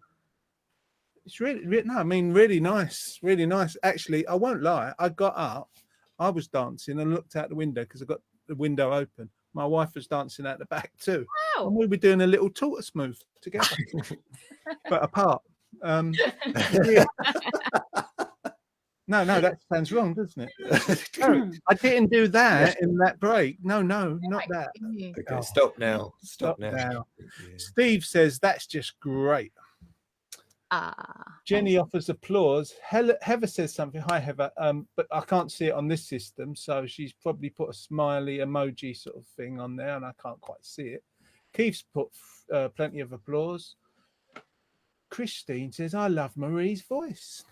It's really no, I mean, really nice, really nice. Actually, I won't lie. I got up, I was dancing and looked out the window because I got the window open. My wife was dancing out the back too. Wow. And we were doing a little tortoise move together, but apart. Yeah. No, that sounds wrong, doesn't it? No, I didn't do that in that break. No, not that. Okay, Oh. stop now. Stop now. now. Yeah. Steve says that's just great. Jenny offers applause. Heather says something. Hi, Heather. But I can't see it on this system, so she's probably put a smiley emoji sort of thing on there, and I can't quite see it. Keith's put plenty of applause. Christine says, "I love Marie's voice."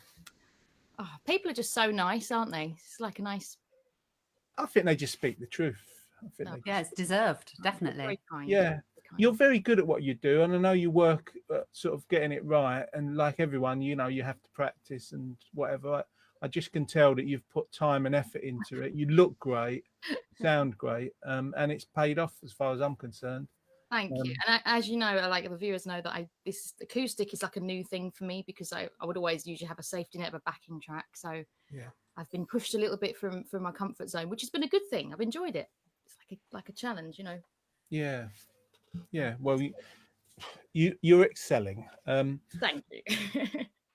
Oh, people are just so nice, aren't they? It's like a nice. I think they just speak the truth. I think they Yeah, it's deserved, definitely. Very kind. Yeah. very kind. You're very good at what you do, and I know you work sort of getting it right. And like everyone, you know, you have to practice and whatever. I just can tell that you've put time and effort into it. You look great, sound great, and it's paid off as far as I'm concerned. Thank you. And as you know, like the viewers know that this acoustic is like a new thing for me because I would always usually have a safety net of a backing track. So Yeah. I've been pushed a little bit from my comfort zone, which has been a good thing. I've enjoyed it. It's like a challenge, you know. Yeah. Well, you're excelling. Thank you.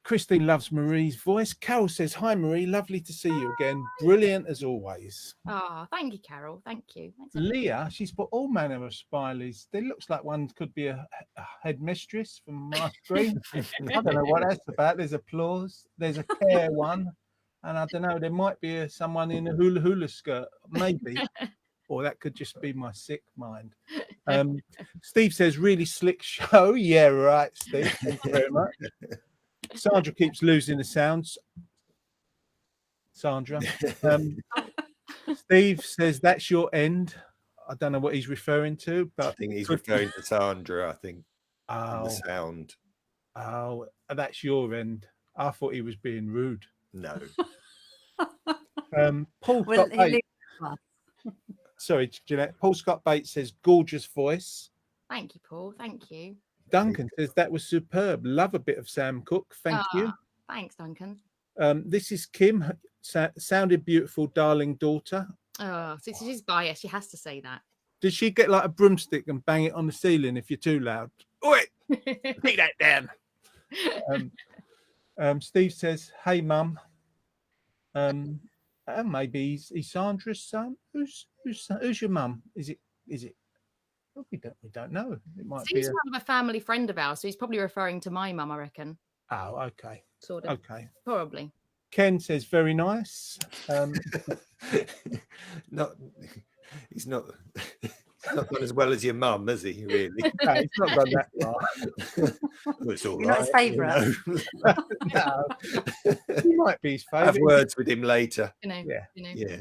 Christine loves Marie's voice. Carol says, "Hi, Marie. Lovely to see you again. Brilliant as always." Oh, thank you, Carol. Thank you. Thanks, everyone. Leah, she's put all manner of smileys. There looks like one could be a headmistress from my screen. I don't know what that's about. There's applause. There's a care one. And I don't know, there might be someone in a hula skirt, maybe. Or that could just be my sick mind. Steve says, "Really slick show." Yeah, right, Steve. Thank you very much. Sandra keeps losing the sounds. Sandra. Steve says, "That's your end." I don't know what he's referring to, but I think he's referring to Sandra, I think. Oh, The sound. oh, that's your end. I thought he was being rude. No. Paul Well, Scott Bates. Sorry, Jeanette. Paul Scott Bates says, "Gorgeous voice." Thank you, Paul. Thank you. Duncan says, "That was superb. Love a bit of Sam Cooke. Thank you." Thanks, Duncan. This is Kim. Sounded beautiful, darling daughter. Oh, so she's biased. She has to say that. Did she get like a broomstick and bang it on the ceiling if you're too loud? Oi, take that down. Steve says, "Hey, mum." Maybe he's Sandra's son. Who's your mum? Is it? Oh, we don't know. It might be. He's one of a family friend of ours, so he's probably referring to my mum, I reckon. Oh, okay. Sort of. Okay. Probably. Ken says, "Very nice." He's not gone as well as your mum, has he? Really? No, he's not gone that far. Well, it's all You're not his favourite. No, he might be his Have favourite. words with him later. You know. Yeah. You know. Yeah.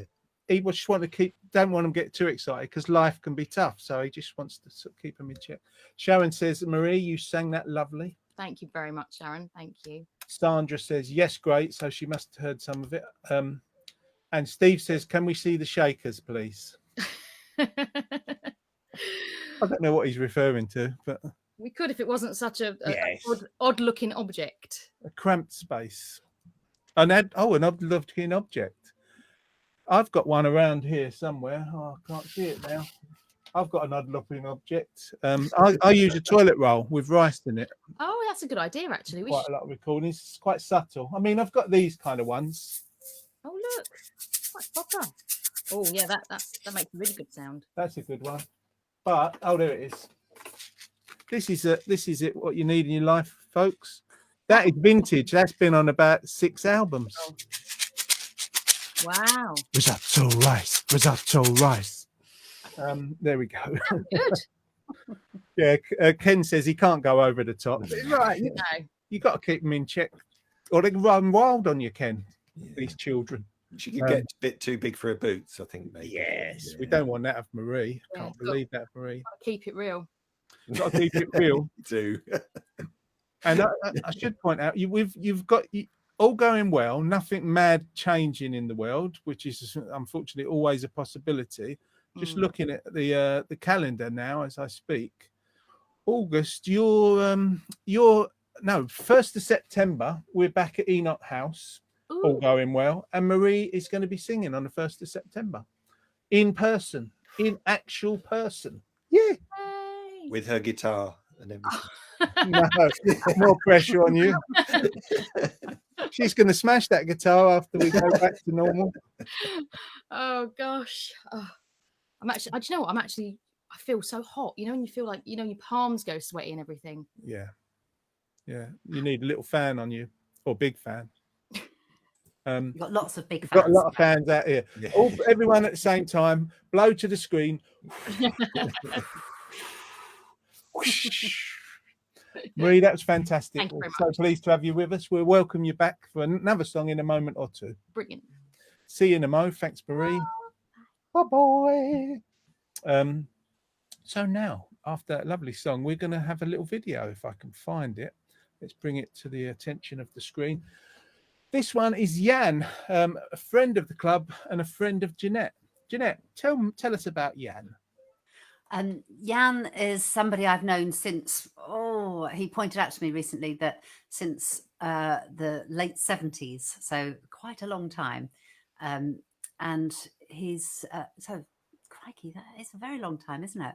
He just want to don't want him to get too excited because life can be tough. So he just wants to sort of keep him in check. Sharon says, "Marie, you sang that lovely." Thank you very much, Sharon. Thank you. Sandra says, "Yes, great." So she must have heard some of it. And Steve says, "Can we see the shakers, please?" I don't know what he's referring to, but We could if it wasn't such a Yes. odd-looking object. a cramped space. An odd-looking object. I've got one around here somewhere. Oh, I can't see it now. I've got an odd-looking object. I use a toilet roll with rice in it. Oh, that's a good idea, actually. Quite a lot of recordings. It's quite subtle. I mean, I've got these kind of ones. Oh, look. Quite proper. Oh, yeah, that makes a really good sound. That's a good one. But there it is. This is it. What you need in your life, folks. That is vintage. That's been on about 6 albums. Oh. Wow. Risotto rice. There we go. Good. Yeah, Ken says he can't go over the top. Right, No. you got to keep them in check, or they can run wild on you, Ken. Yeah. These children. She could get a bit too big for her boots, I think. Maybe. Yes, we Yeah. don't want that of Marie. Yeah, Can't it's got- believe that of Marie. Keep it real. Got to keep it real. Do. And I should point out, you've got all going well. Nothing mad changing in the world, which is unfortunately always a possibility. Just looking at the calendar now as I speak. August, you're 1st of September. We're back at Enoch House. Ooh. All going well, and Marie is going to be singing on the 1st of September, in person, in actual person. Yeah, Yay. With her guitar and everything. no, more pressure on you. She's going to smash that guitar after we go back to normal. Oh gosh. Oh, do you know what? I feel so hot. You know, when you feel like, your palms go sweaty and everything. Yeah. You need a little fan on you, or big fan. You've got lots of big We've fans. got a lot of fans out here. Yeah. Everyone at the same time. Blow to the screen. Marie, that was fantastic. Thank you very So pleased to have you with us. We'll welcome you back for another song in a moment or two. Brilliant. See you in a mo. Thanks, Marie. Bye bye. So now, after that lovely song, we're going to have a little video if I can find it. Let's bring it to the attention of the screen. This one is Jan, a friend of the club and a friend of Jeanette. Jeanette, tell us about Jan. Jan is somebody I've known since, he pointed out to me recently that since the late 70s, so quite a long time. And he's, so crikey, that is a very long time, isn't it?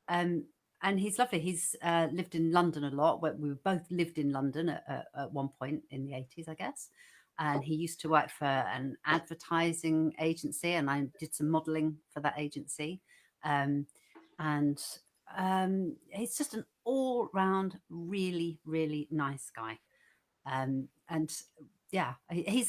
And he's lovely. He's lived in London a lot. We both lived in London at one point in the 80s, I guess. And he used to work for an advertising agency, and I did some modelling for that agency. And he's just an all-round really, really nice guy. And yeah, he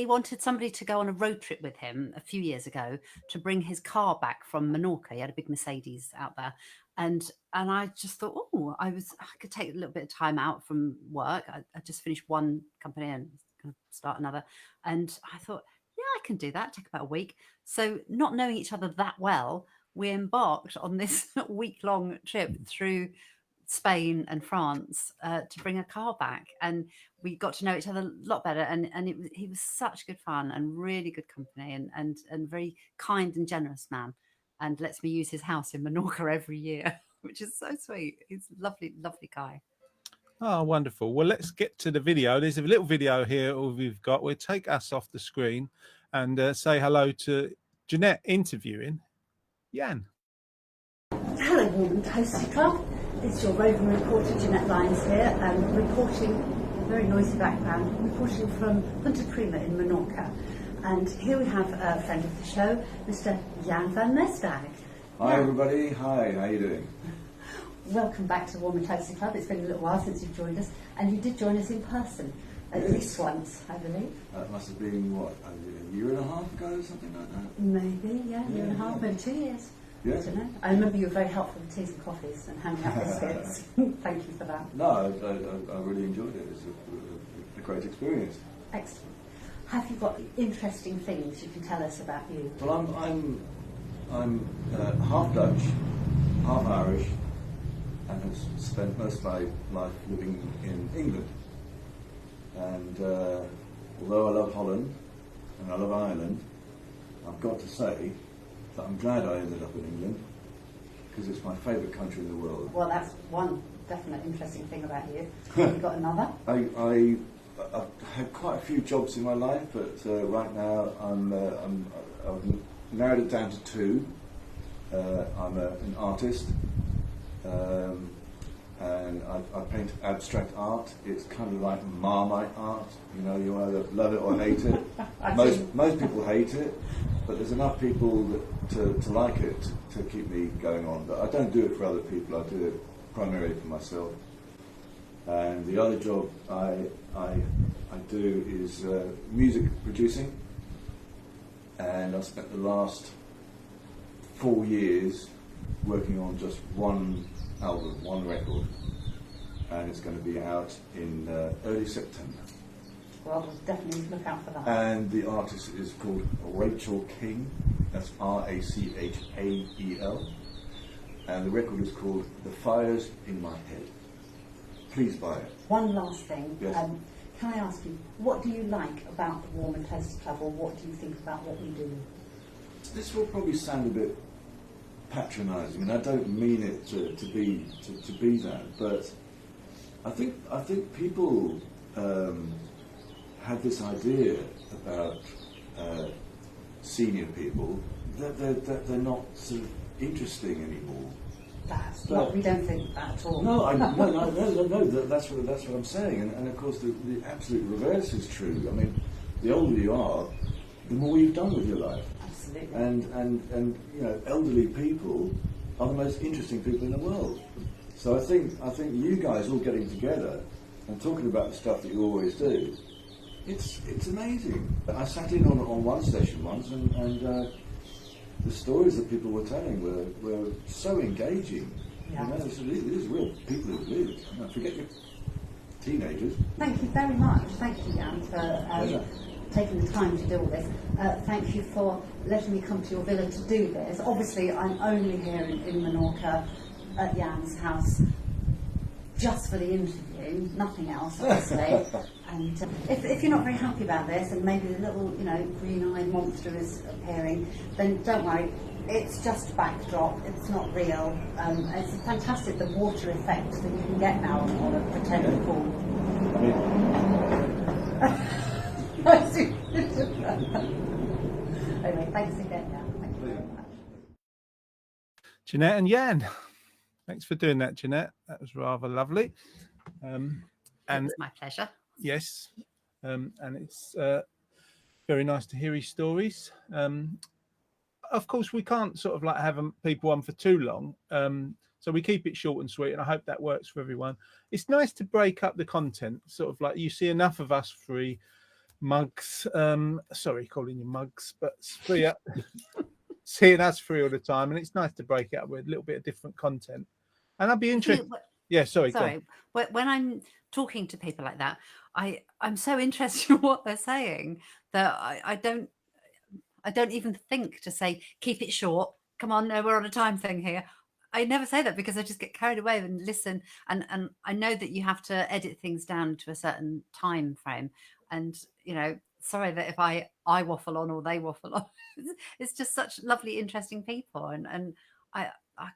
wanted somebody to go on a road trip with him a few years ago to bring his car back from Menorca. He had a big Mercedes out there. And I just thought, I could take a little bit of time out from work. I just finished one company and going to start another. And I thought, yeah, I can do that. Take about a week. So not knowing each other that well, we embarked on this week-long trip through Spain and France to bring a car back, and we got to know each other a lot better. And he was such good fun and really good company, and very kind and generous man, and lets me use his house in Menorca every year, which is so sweet. He's a lovely, lovely guy. Oh, wonderful. Well, let's get to the video. There's a little video here we've got. We'll take us off the screen and say hello to Jeanette interviewing Jan. Hello, Warman Toasty Club. It's your roving reporter, Jeanette Lyons here, reporting, very noisy background, reporting from Punta Prima in Menorca. And here we have a friend of the show, Mr. Jan van Mestdag. Hi everybody, hi, how you doing? Welcome back to the Warman Toasty Club. It's been a little while since you've joined us, and you did join us in person, at least once, I believe. That must have been, what, a year and a half ago, something like that? Maybe, yeah, year and a half, maybe 2 years. Yeah. I don't know. I remember you were very helpful with teas and coffees and handing out biscuits. Thank you for that. No, I really enjoyed it. It's a great experience. Excellent. Have you got interesting things you can tell us about you? Well, I'm half Dutch, half Irish, and have spent most of my life living in England. And although I love Holland and I love Ireland, I've got to say that I'm glad I ended up in England, because it's my favourite country in the world. Well, that's one definite interesting thing about you. Have you got another? I've had quite a few jobs in my life, but right now I've narrowed it down to two. I'm an artist, and I paint abstract art. It's kind of like Marmite art. You know, you either love it or hate it. most people hate it, but there's enough people to like it to keep me going on. But I don't do it for other people. I do it primarily for myself. And the other job I do is music producing, and I've spent the last 4 years working on just one album, one record, and it's going to be out in early September. Well, we'll definitely look out for that. And the artist is called Rachel King, that's R-A-C-H-A-E-L, and the record is called The Fires in My Head. please buy it. One last thing. Yes. Can I ask you, what do you like about the Warm and Toasty Club, or what do you think about what we do? This will probably sound a bit patronising, and I don't mean it to be that, but I think people have this idea about senior people that they're not sort of interesting anymore. We don't think that at all. No, that's what I'm saying, and of course the absolute reverse is true. I mean, the older you are, the more you've done with your life. Absolutely. And you know, elderly people are the most interesting people in the world. So I think you guys all getting together and talking about the stuff that you always do, it's amazing. I sat in on one session once, and the stories that people were telling were so engaging. Yeah. You know, these real people who live. You know, forget your teenagers. Thank you very much. Thank you, Jan, for taking the time to do all this. Thank you for letting me come to your villa to do this. Obviously, I'm only here in Menorca at Jan's house just for the interview, nothing else, obviously. And if you're not very happy about this, and maybe the little, green-eyed monster is appearing, then don't worry. It's just a backdrop. It's not real. It's fantastic, the water effect that you can get now on a pretend pool. Anyway, thanks again, Jan. Thank you very much. Jeanette and Jan. Thanks for doing that, Jeanette. That was rather lovely. And it's my pleasure. Yes, and it's very nice to hear his stories. Of course, we can't sort of like have people on for too long, so we keep it short and sweet, and I hope that works for everyone. It's nice to break up the content, sort of like you see enough of us three mugs. Sorry, calling you mugs, but seeing us three all the time, and it's nice to break it up with a little bit of different content. And I'd be interested. Yeah, sorry. When I'm talking to people like that, I'm so interested in what they're saying that I don't even think to say keep it short. Come on, no, we're on a time thing here. I never say that because I just get carried away and listen, and I know that you have to edit things down to a certain time frame, and sorry that if I waffle on or they waffle on. It's just such lovely, interesting people, and I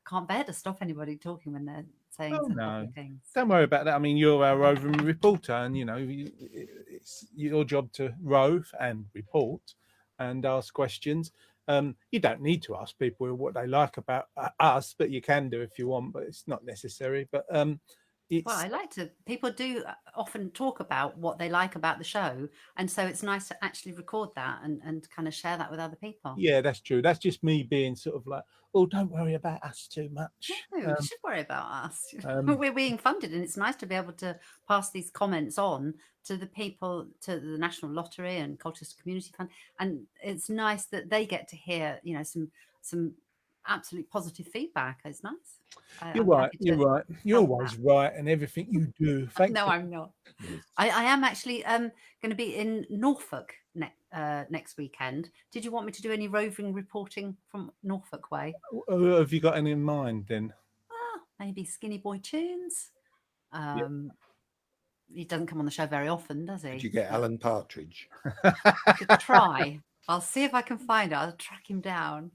can't bear to stop anybody talking when they're saying lovely things. Don't worry about that. I mean, you're our roving reporter, and it's your job to rove and report and ask questions. You don't need to ask people what they like about us, but you can do if you want, but it's not necessary. But I like to. People do often talk about what they like about the show, and so it's nice to actually record that and kind of share that with other people. Yeah, that's true. That's just me being sort of like, oh, don't worry about us too much. No, you should worry about us. We're being funded, and it's nice to be able to pass these comments on to the people, to the National Lottery and Colchester Community Fund, and it's nice that they get to hear, some absolute positive feedback. It's nice. You're right. You're always right in everything you do. Thank you. I'm not. I am actually going to be in Norfolk next weekend. Did you want me to do any roving reporting from Norfolk way? Have you got any in mind then? Maybe Skinny Boy Tunes. He doesn't come on the show very often, does he? Did you get Alan Partridge? I could try. I'll see if I can find it. I'll track him down.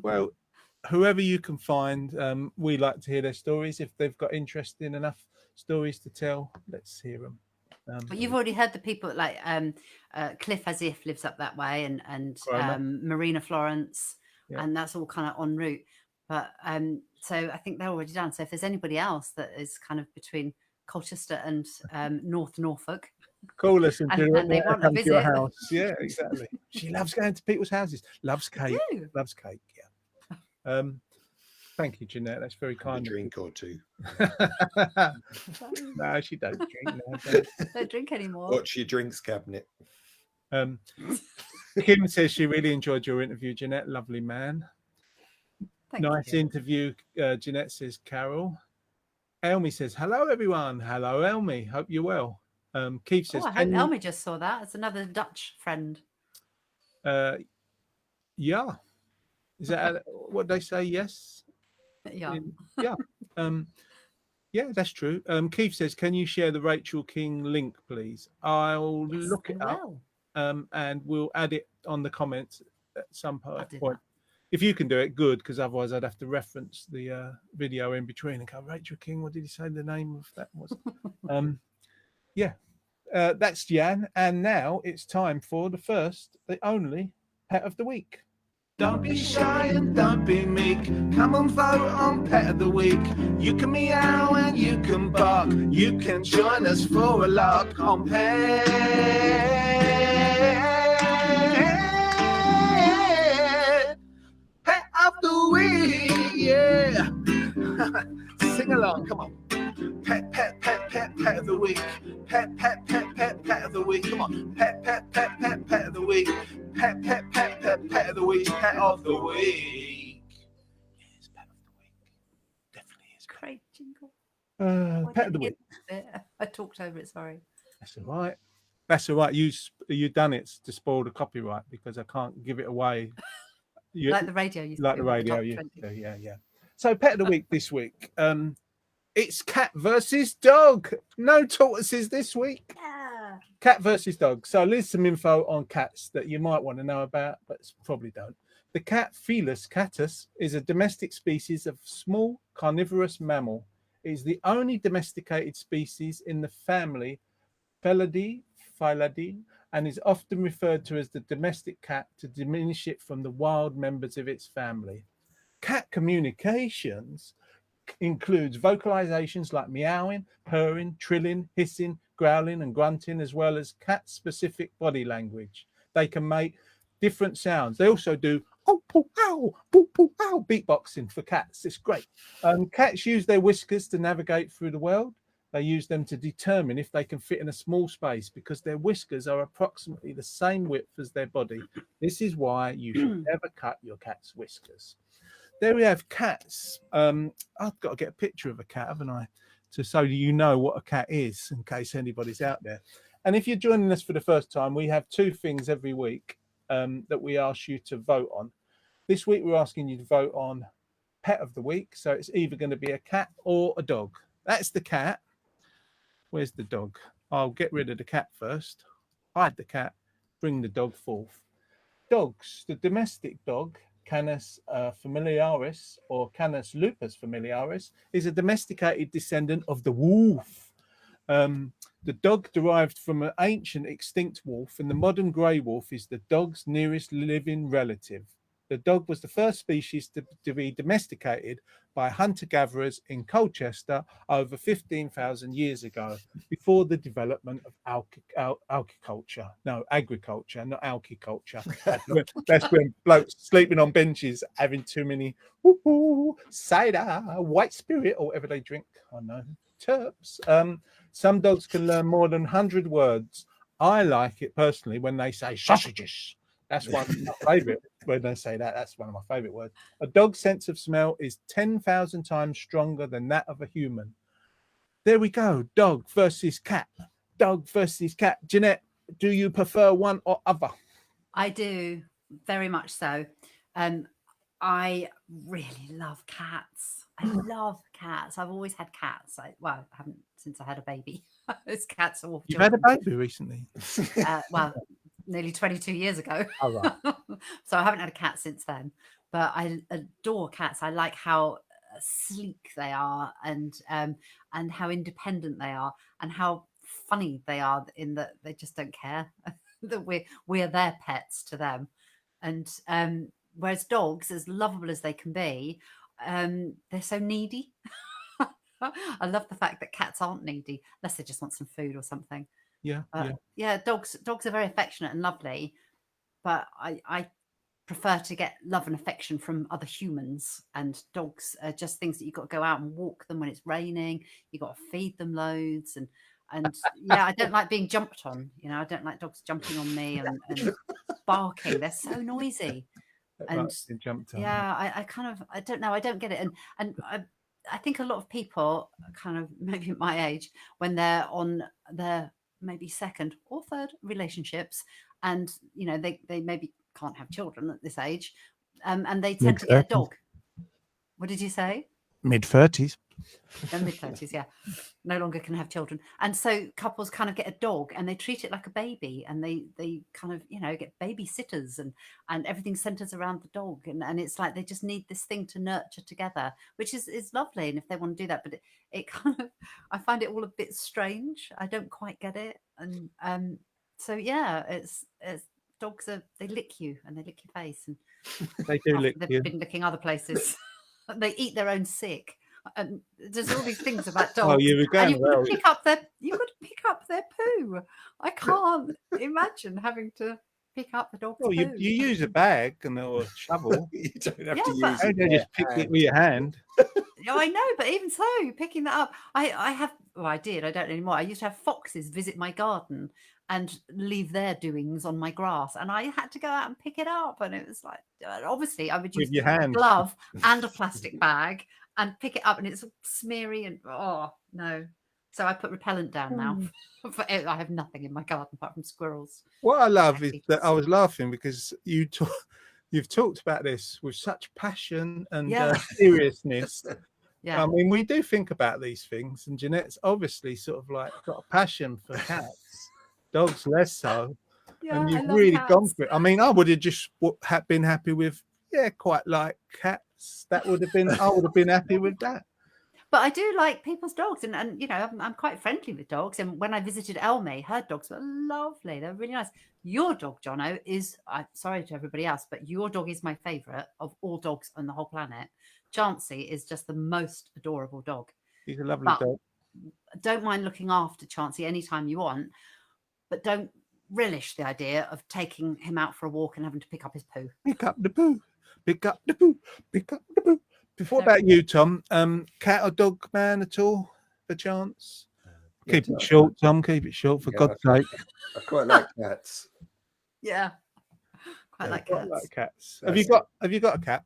Well, whoever you can find, we like to hear their stories. If they've got interesting enough stories to tell, let's hear them. But you've already heard the people like Cliff As If lives up that way, and Marina Florence, and that's all kind of en route. But so I think they're already done. So if there's anybody else that is kind of between Colchester and North Norfolk, call us and they want to visit your house. Yeah, exactly. She loves going to people's houses. Loves cake. Loves cake. Yeah. Thank you, Jeanette. That's very kind. A drink or two. No, she don't drink now. Don't drink anymore. What's your drinks cabinet? Kim says she really enjoyed your interview, Jeanette. Lovely man. Nice interview, Jeanette says. Carol. Elmy says, hello, everyone. Hello, Elmy. Hope you're well. Keith says, I hope Elmy just saw that. It's another Dutch friend. Yeah. Is that what they say? Yes. Yeah. Yeah. Yeah, that's true. Keith says, can you share the Rachel King link, please? I'll look it up, and we'll add it on the comments at some point. If you can do it, good, because otherwise I'd have to reference the video in between and go, Rachel King, what did he say the name of that was? Yeah, that's Jan. And now it's time for the first, the only pet of the week. Don't be shy and don't be meek. Come and vote on Pet of the Week. You can meow and you can bark. You can join us for a lark on Pet of the Week. Yeah. Sing along, come on. Pet of the Week. Pet of the Week. Come on. Pet of the Week. Pet of the Week. Pet of the Week. Yes, Pet of the Week. Definitely is. Great jingle. Pet of the Week. I talked over it, sorry. That's all right. That's all right. You done it to spoil the copyright because I can't give it away. Like the radio. Yeah. So Pet of the Week this week. It's cat versus dog. No tortoises this week. Yeah. Cat versus dog. So there's some info on cats that you might want to know about, but probably don't. The cat Felis catus is a domestic species of small carnivorous mammal. It is the only domesticated species in the family Felidae, and is often referred to as the domestic cat to diminish it from the wild members of its family. Cat communications includes vocalizations like meowing, purring, trilling, hissing, growling, and grunting, as well as cat-specific body language. They can make different sounds. They also do oh, poo, ow, poo, poo, ow, beatboxing for cats. It's great. Cats use their whiskers to navigate through the world. They use them to determine if they can fit in a small space because their whiskers are approximately the same width as their body. This is why you should never cut your cat's whiskers. There we have cats. I've got to get a picture of a cat, haven't I? So you know what a cat is in case anybody's out there. And if you're joining us for the first time, we have two things every week that we ask you to vote on. This week, we're asking you to vote on Pet of the Week. So it's either going to be a cat or a dog. That's the cat. Where's the dog? I'll get rid of the cat first. Hide the cat. Bring the dog forth. Dogs. The domestic dog, Canis familiaris or Canis lupus familiaris, is a domesticated descendant of the wolf. The dog derived from an ancient extinct wolf, and the modern grey wolf is the dog's nearest living relative. The dog was the first species to be domesticated by hunter-gatherers in Colchester over 15,000 years ago, before the development of agriculture. No, agriculture, not alkiculture. That's when blokes sleeping on benches, having too many cider, white spirit, or whatever they drink. I know, terps. Some dogs can learn more than 100 words. I like it personally when they say sausages. That's one of my favorite. When they say that, that's one of my favorite words. A dog's sense of smell is 10,000 times stronger than that of a human. There we go. Dog versus cat. Dog versus cat. Jeanette, do you prefer one or other? I do, very much so. I really love cats. I love cats. I've always had cats. I haven't since I had a baby. Those cats are. You've had a baby recently? Nearly 22 years ago. Oh, right. So I haven't had a cat since then, but I adore cats. I like how sleek they are and how independent they are and how funny they are in that they just don't care that we're their pets to them. And whereas dogs, as lovable as they can be, they're so needy. I love the fact that cats aren't needy unless they just want some food or something. Yeah. Dogs are very affectionate and lovely, but I prefer to get love and affection from other humans. And dogs are just things that you've got to go out and walk them when it's raining. You've got to feed them loads, and yeah, I don't like being jumped on. You know, I don't like dogs jumping on me and barking. They're so noisy. And jumped on. Yeah, I don't know. I don't get it. And I think a lot of people, kind of maybe my age, when they're on their maybe second or third relationships, and you know they maybe can't have children at this age, and they tend to get a dog. What did you say? Mid-30s. They're mid-30s, yeah. No longer can have children. And so couples kind of get a dog and they treat it like a baby, and they kind of, get babysitters, and everything centers around the dog. And it's like they just need this thing to nurture together, which is lovely. And if they want to do that, but it kind of, I find it all a bit strange. I don't quite get it. And so, yeah, it's dogs they lick you and they lick your face. And they do lick they've you. been licking other places. They eat their own sick. And there's all these things about dogs. Oh, you were going and well. you've got to pick up their poo. I can't imagine having to pick up the dog's Well, poo. you use a bag or a shovel. You don't have Yeah, to but- use And it. you just pick it with your hand. I know, but even so, picking that up, I did. I don't anymore. I used to have foxes visit my garden and leave their doings on my grass, and I had to go out and pick it up. And it was like, obviously, I would use With your a hand. glove and a plastic bag and pick it up, and it's smeary and oh no. So I put repellent down now. I have nothing in my garden apart from squirrels. What I love is Exactly. that I was laughing because you've talked about this with such passion and Yeah. seriousness. Yeah. I mean, we do think about these things, and Jeanette's obviously sort of like got a passion for cats, dogs less so. Yeah, And I you've love really cats. gone for it. I mean, I would have just been happy with, quite like cats. I would have been happy with that. But I do like people's dogs, and I'm quite friendly with dogs. And when I visited Elmi, her dogs were lovely. They're really nice. Your dog, Jono, I'm sorry to everybody else, but your dog is my favourite of all dogs on the whole planet. Chansey is just the most adorable dog. He's a lovely But dog. don't mind looking after Chansey anytime you want, but don't relish the idea of taking him out for a walk and having to pick up his poo. Pick up the poo. Pick up the poo. Pick up the poo. What No. about you, Tom? Cat or dog man at all? For chance? Yeah, Keep it short, Tom. Keep it short, for Yeah, God's sake. I quite like cats. Yeah, quite Yeah, like Quite cats. like cats. That's Have you got a cat?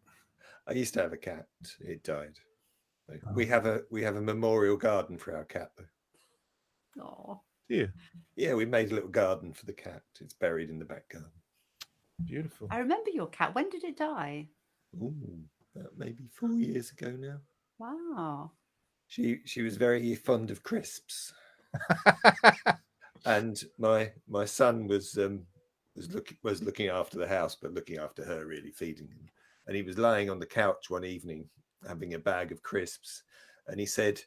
I used to have a cat. It died. We have a memorial garden for our cat, though. Oh, Do you? Yeah, we made a little garden for the cat. It's buried in the back garden. Beautiful. I remember your cat. When did it die? Ooh, maybe 4 years ago now. Wow. She was very fond of crisps, and my son was looking after the house, but looking after her, really feeding him. And he was lying on the couch one evening having a bag of crisps, and he said,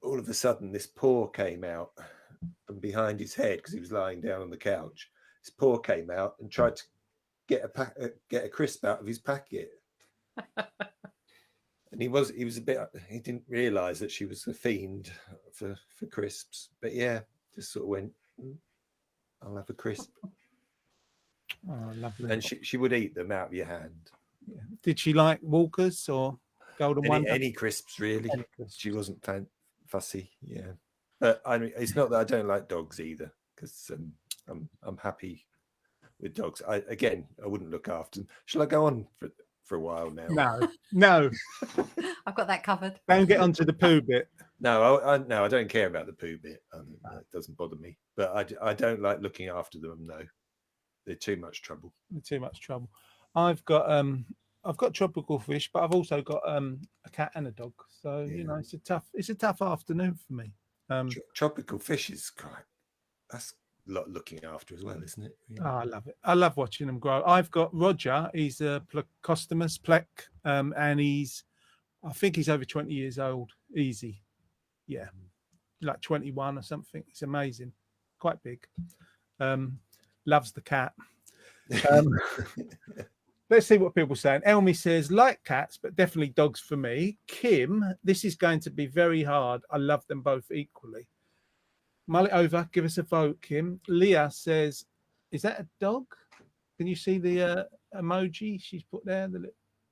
all of a sudden, this paw came out from behind his head because he was lying down on the couch. His paw came out and tried to get a crisp out of his packet. And he didn't realise that she was a fiend for crisps. But yeah, just sort of went, I'll have a crisp. Oh, lovely. And she would eat them out of your hand. Yeah. Did she like Walkers or Golden Wonder? Any crisps, really. Any crisps. She wasn't fussy, yeah. But I mean, it's not that I don't like dogs either, because I'm happy with dogs. I wouldn't look after them. Shall I go on for a while now? No. I've got that covered. Don't get onto the poo bit. No, I don't care about the poo bit. It doesn't bother me. But I don't like looking after them. No, they're too much trouble. Too much trouble. I've got tropical fish, but I've also got a cat and a dog. So Yeah. it's a tough afternoon for me. Tropical fish is that's a lot looking after as well, isn't it? Oh, I love it. I love watching them grow. I've got Roger. He's a Plecostomus plec, and I think he's over 20 years old. Easy, yeah, like 21 or something. It's amazing, quite big. Loves the cat. Let's see what people are saying. Elmi says, like cats, but definitely dogs for me. Kim, this is going to be very hard. I love them both equally. Mull it over. Give us a vote, Kim. Leah says, is that a dog? Can you see the emoji she's put there?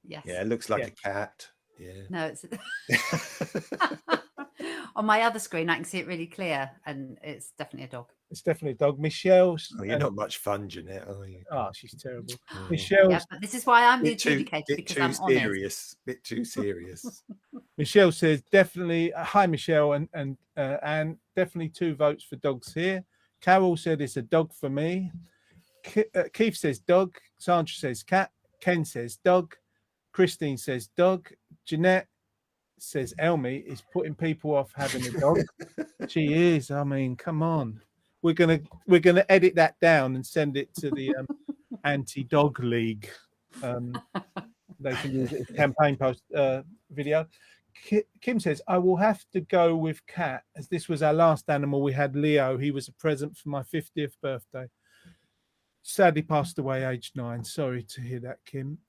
Yes. Yeah, it looks like a cat. Yeah. No, it's on my other screen. I can see it really clear, and it's definitely a dog. It's definitely a dog. Michelle's. Oh, you're not much fun, Jeanette, are you? Oh, she's terrible. Mm. Michelle's. Yeah, but this is why I'm the Bit too adjudicator, because I'm honest. serious. Bit too serious. Michelle says definitely. Hi, Michelle, and definitely 2 votes for dogs here. Carol said it's a dog for me. Keith says dog. Sandra says cat. Ken says dog. Christine says dog. Jeanette says Elmi is putting people off having a dog. She is. I mean, come on. We're gonna edit that down and send it to the anti-dog league. They can use it as campaign post video. Kim says, I will have to go with cat, as this was our last animal. We had Leo. He was a present for my 50th birthday. Sadly passed away aged 9. Sorry to hear that, Kim.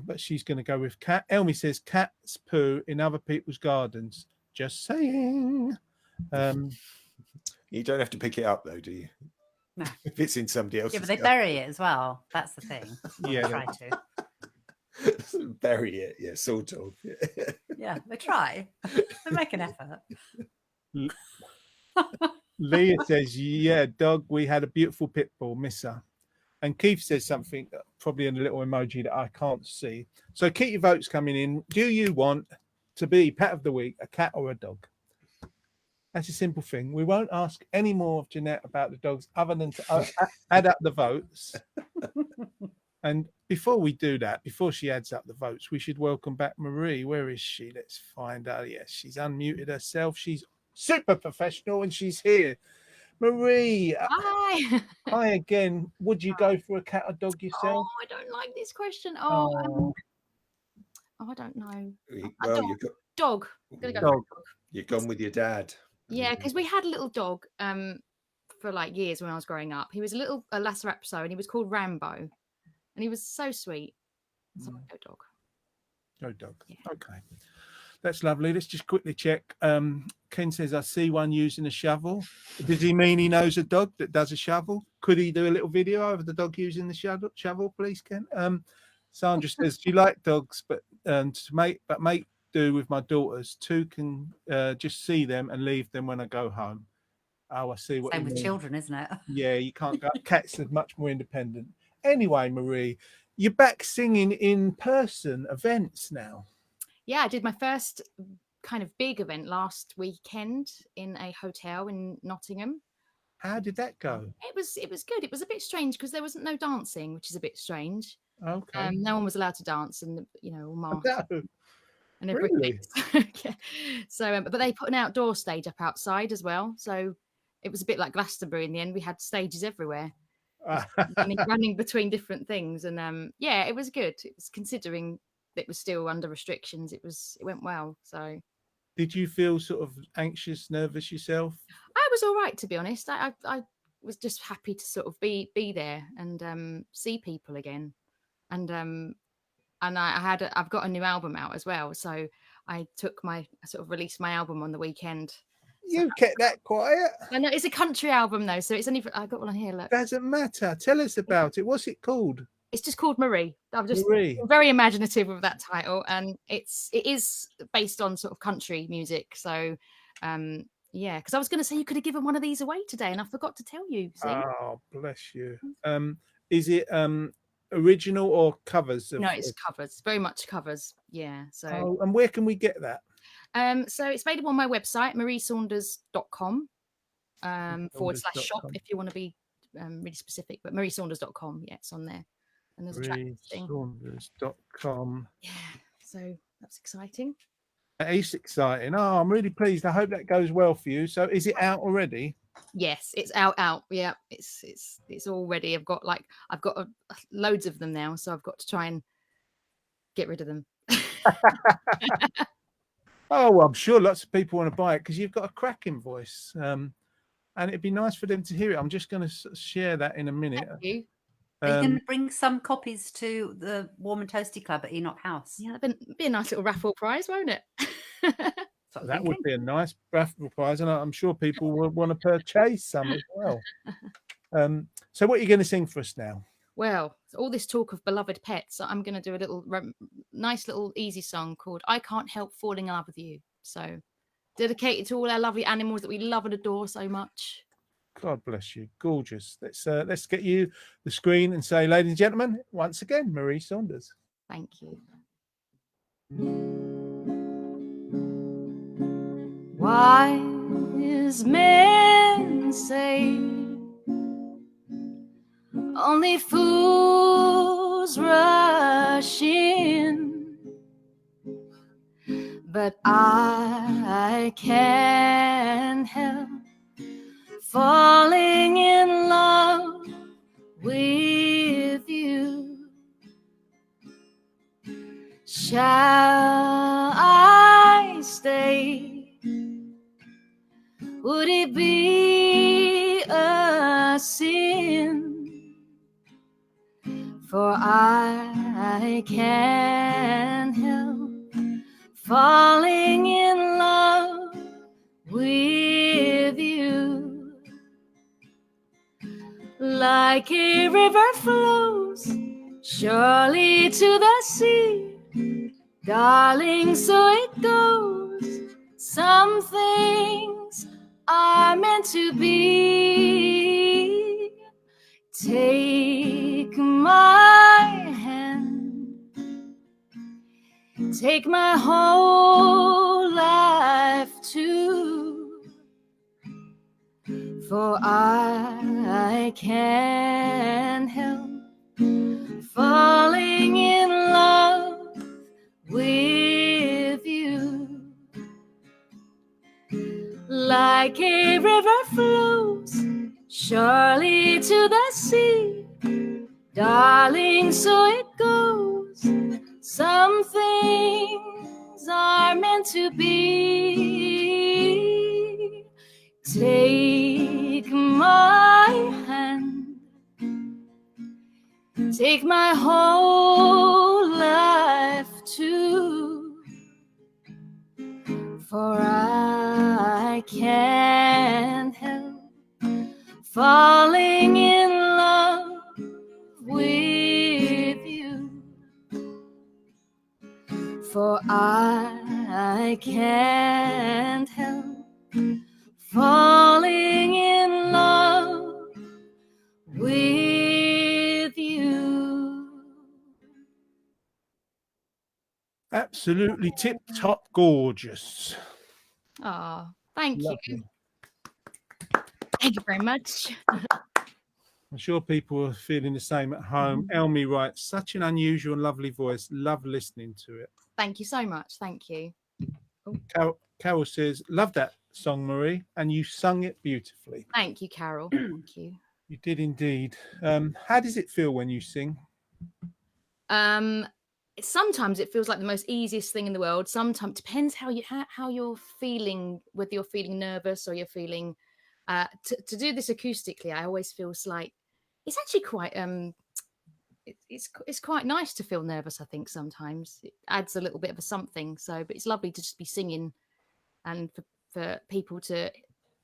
But she's going to go with cat. Elmi says, cats poo in other people's gardens. Just saying. You don't have to pick it up, though, do you? No. If it's in somebody else's Yeah, but they garden. bury it as well. That's the thing. Yeah, Try to. Bury it, yeah, sort of. Yeah, they try. They make an effort. Leah says, yeah, dog, we had a beautiful pit bull, miss her. And Keith says something, probably in a little emoji that I can't see. So keep your votes coming in. Do you want to be pet of the week, a cat or a dog? That's a simple thing. We won't ask any more of Jeanette about the dogs other than to add up the votes. And before we do that, before she adds up the votes, we should welcome back Marie. Where is she? Let's find her. Yes, she's unmuted herself. She's super professional and she's here. Marie. Hi. Hi again. Would you go for a cat or dog yourself? Oh, I don't like this question. Oh. I don't know. Well, you've got Dog. I'm gonna go Dog. for a dog. you've gone with your dad. Yeah, because we had a little dog for like years when I was growing up. He was a Lhasa Apso and he was called Rambo. And he was so sweet. So I'd go dog. No dog. Yeah. Okay. That's lovely. Let's just quickly check. Ken says, I see one using a shovel. Does he mean he knows a dog that does a shovel? Could he do a little video of the dog using the shovel, please, Ken? Sandra says, she like dogs, but make do with my daughters. 2 can just see them and leave them when I go home. Oh, I see what Same you with mean. children, isn't it? Yeah, you can't go. Cats are much more independent. Anyway, Marie, you're back singing in person events now. Yeah, I did my first kind of big event last weekend in a hotel in Nottingham. How did that go? It was good. It was a bit strange because there wasn't no dancing, which is a bit strange. Okay. No one was allowed to dance, and all masked No. and everything. Really? Yeah. So, but they put an outdoor stage up outside as well. So it was a bit like Glastonbury in the end. We had stages everywhere, running between different things, and yeah, it was good. It was considering it was still under restrictions. It went well. So, did you feel sort of anxious, nervous yourself? I was all right, to be honest. I was just happy to sort of be there and see people again, and I've got a new album out as well. So I sort of released my album on the weekend. You kept that quiet. I know it's a country album though, so it's only I got one on here. Look, Doesn't matter. Tell us about it. What's it called? it's just called Marie. I'm just Marie. very imaginative with that title, and it is based on sort of country music. So, yeah, because I was going to say you could have given one of these away today, and I forgot to tell you. See? Oh, bless you. Is it original or covers? No, it's covers. Very much covers. Yeah. So. Oh, and where can we get that? So it's available on my website, mariesaunders.com /shop if you want to be really specific, but mariesaunders.com. Yeah, it's on there. And there's a track listing. mariesaunders.com. Yeah, so that's exciting. That is exciting. Oh, I'm really pleased. I hope that goes well for you. So is it out already? Yes, it's out. Yeah, it's all ready. I've got loads of them now, so I've got to try and get rid of them. Oh, well, I'm sure lots of people want to buy it because you've got a cracking voice. And it'd be nice for them to hear it. I'm just going to share that in a minute. Thank you. Are you going to bring some copies to the Warm and Toasty Club at Enoch House? Yeah, that'd be a nice little raffle prize, won't it? That would be a nice raffle prize, and I'm sure people will want to purchase some as well. So what are you going to sing for us now? Well, all this talk of beloved pets, I'm going to do a little nice little easy song called I Can't Help Falling in Love with You. So dedicated to all our lovely animals that we love and adore so much. God bless you. Gorgeous. Let's get you the screen and say, ladies and gentlemen, once again, Marie Saunders. Thank you. Wise men say only fools rush in, but but I can't help falling in love with you. Shall I stay? Would it be a sin? For I can't help falling in love with you. Like a river flows surely to the sea, darling, so it goes. Some things are meant to be. Take my hand, take my whole life too, for I can't help falling in love with you. Like a river flows surely to the sea, darling, so it goes. Some things are meant to be. Take my hand, take my whole life too, for I can't help falling in love with you. For I can't help falling in love with you. Absolutely tip-top gorgeous. Oh, thank you. Lovely. Thank you very much. I'm sure people are feeling the same at home. Elmi writes, such an unusual and lovely voice. Love listening to it. Thank you so much. Thank you. Carol says, love that song, Marie, and you sung it beautifully. Thank you, Carol. Thank you. You did indeed. How does it feel when you sing? Sometimes it feels like the most easiest thing in the world. Sometimes depends how you're feeling, whether you're feeling nervous or you're feeling. To do this acoustically, I always feel like it's actually quite it's quite nice to feel nervous. I think sometimes it adds a little bit of a something. So, but it's lovely to just be singing, and for people to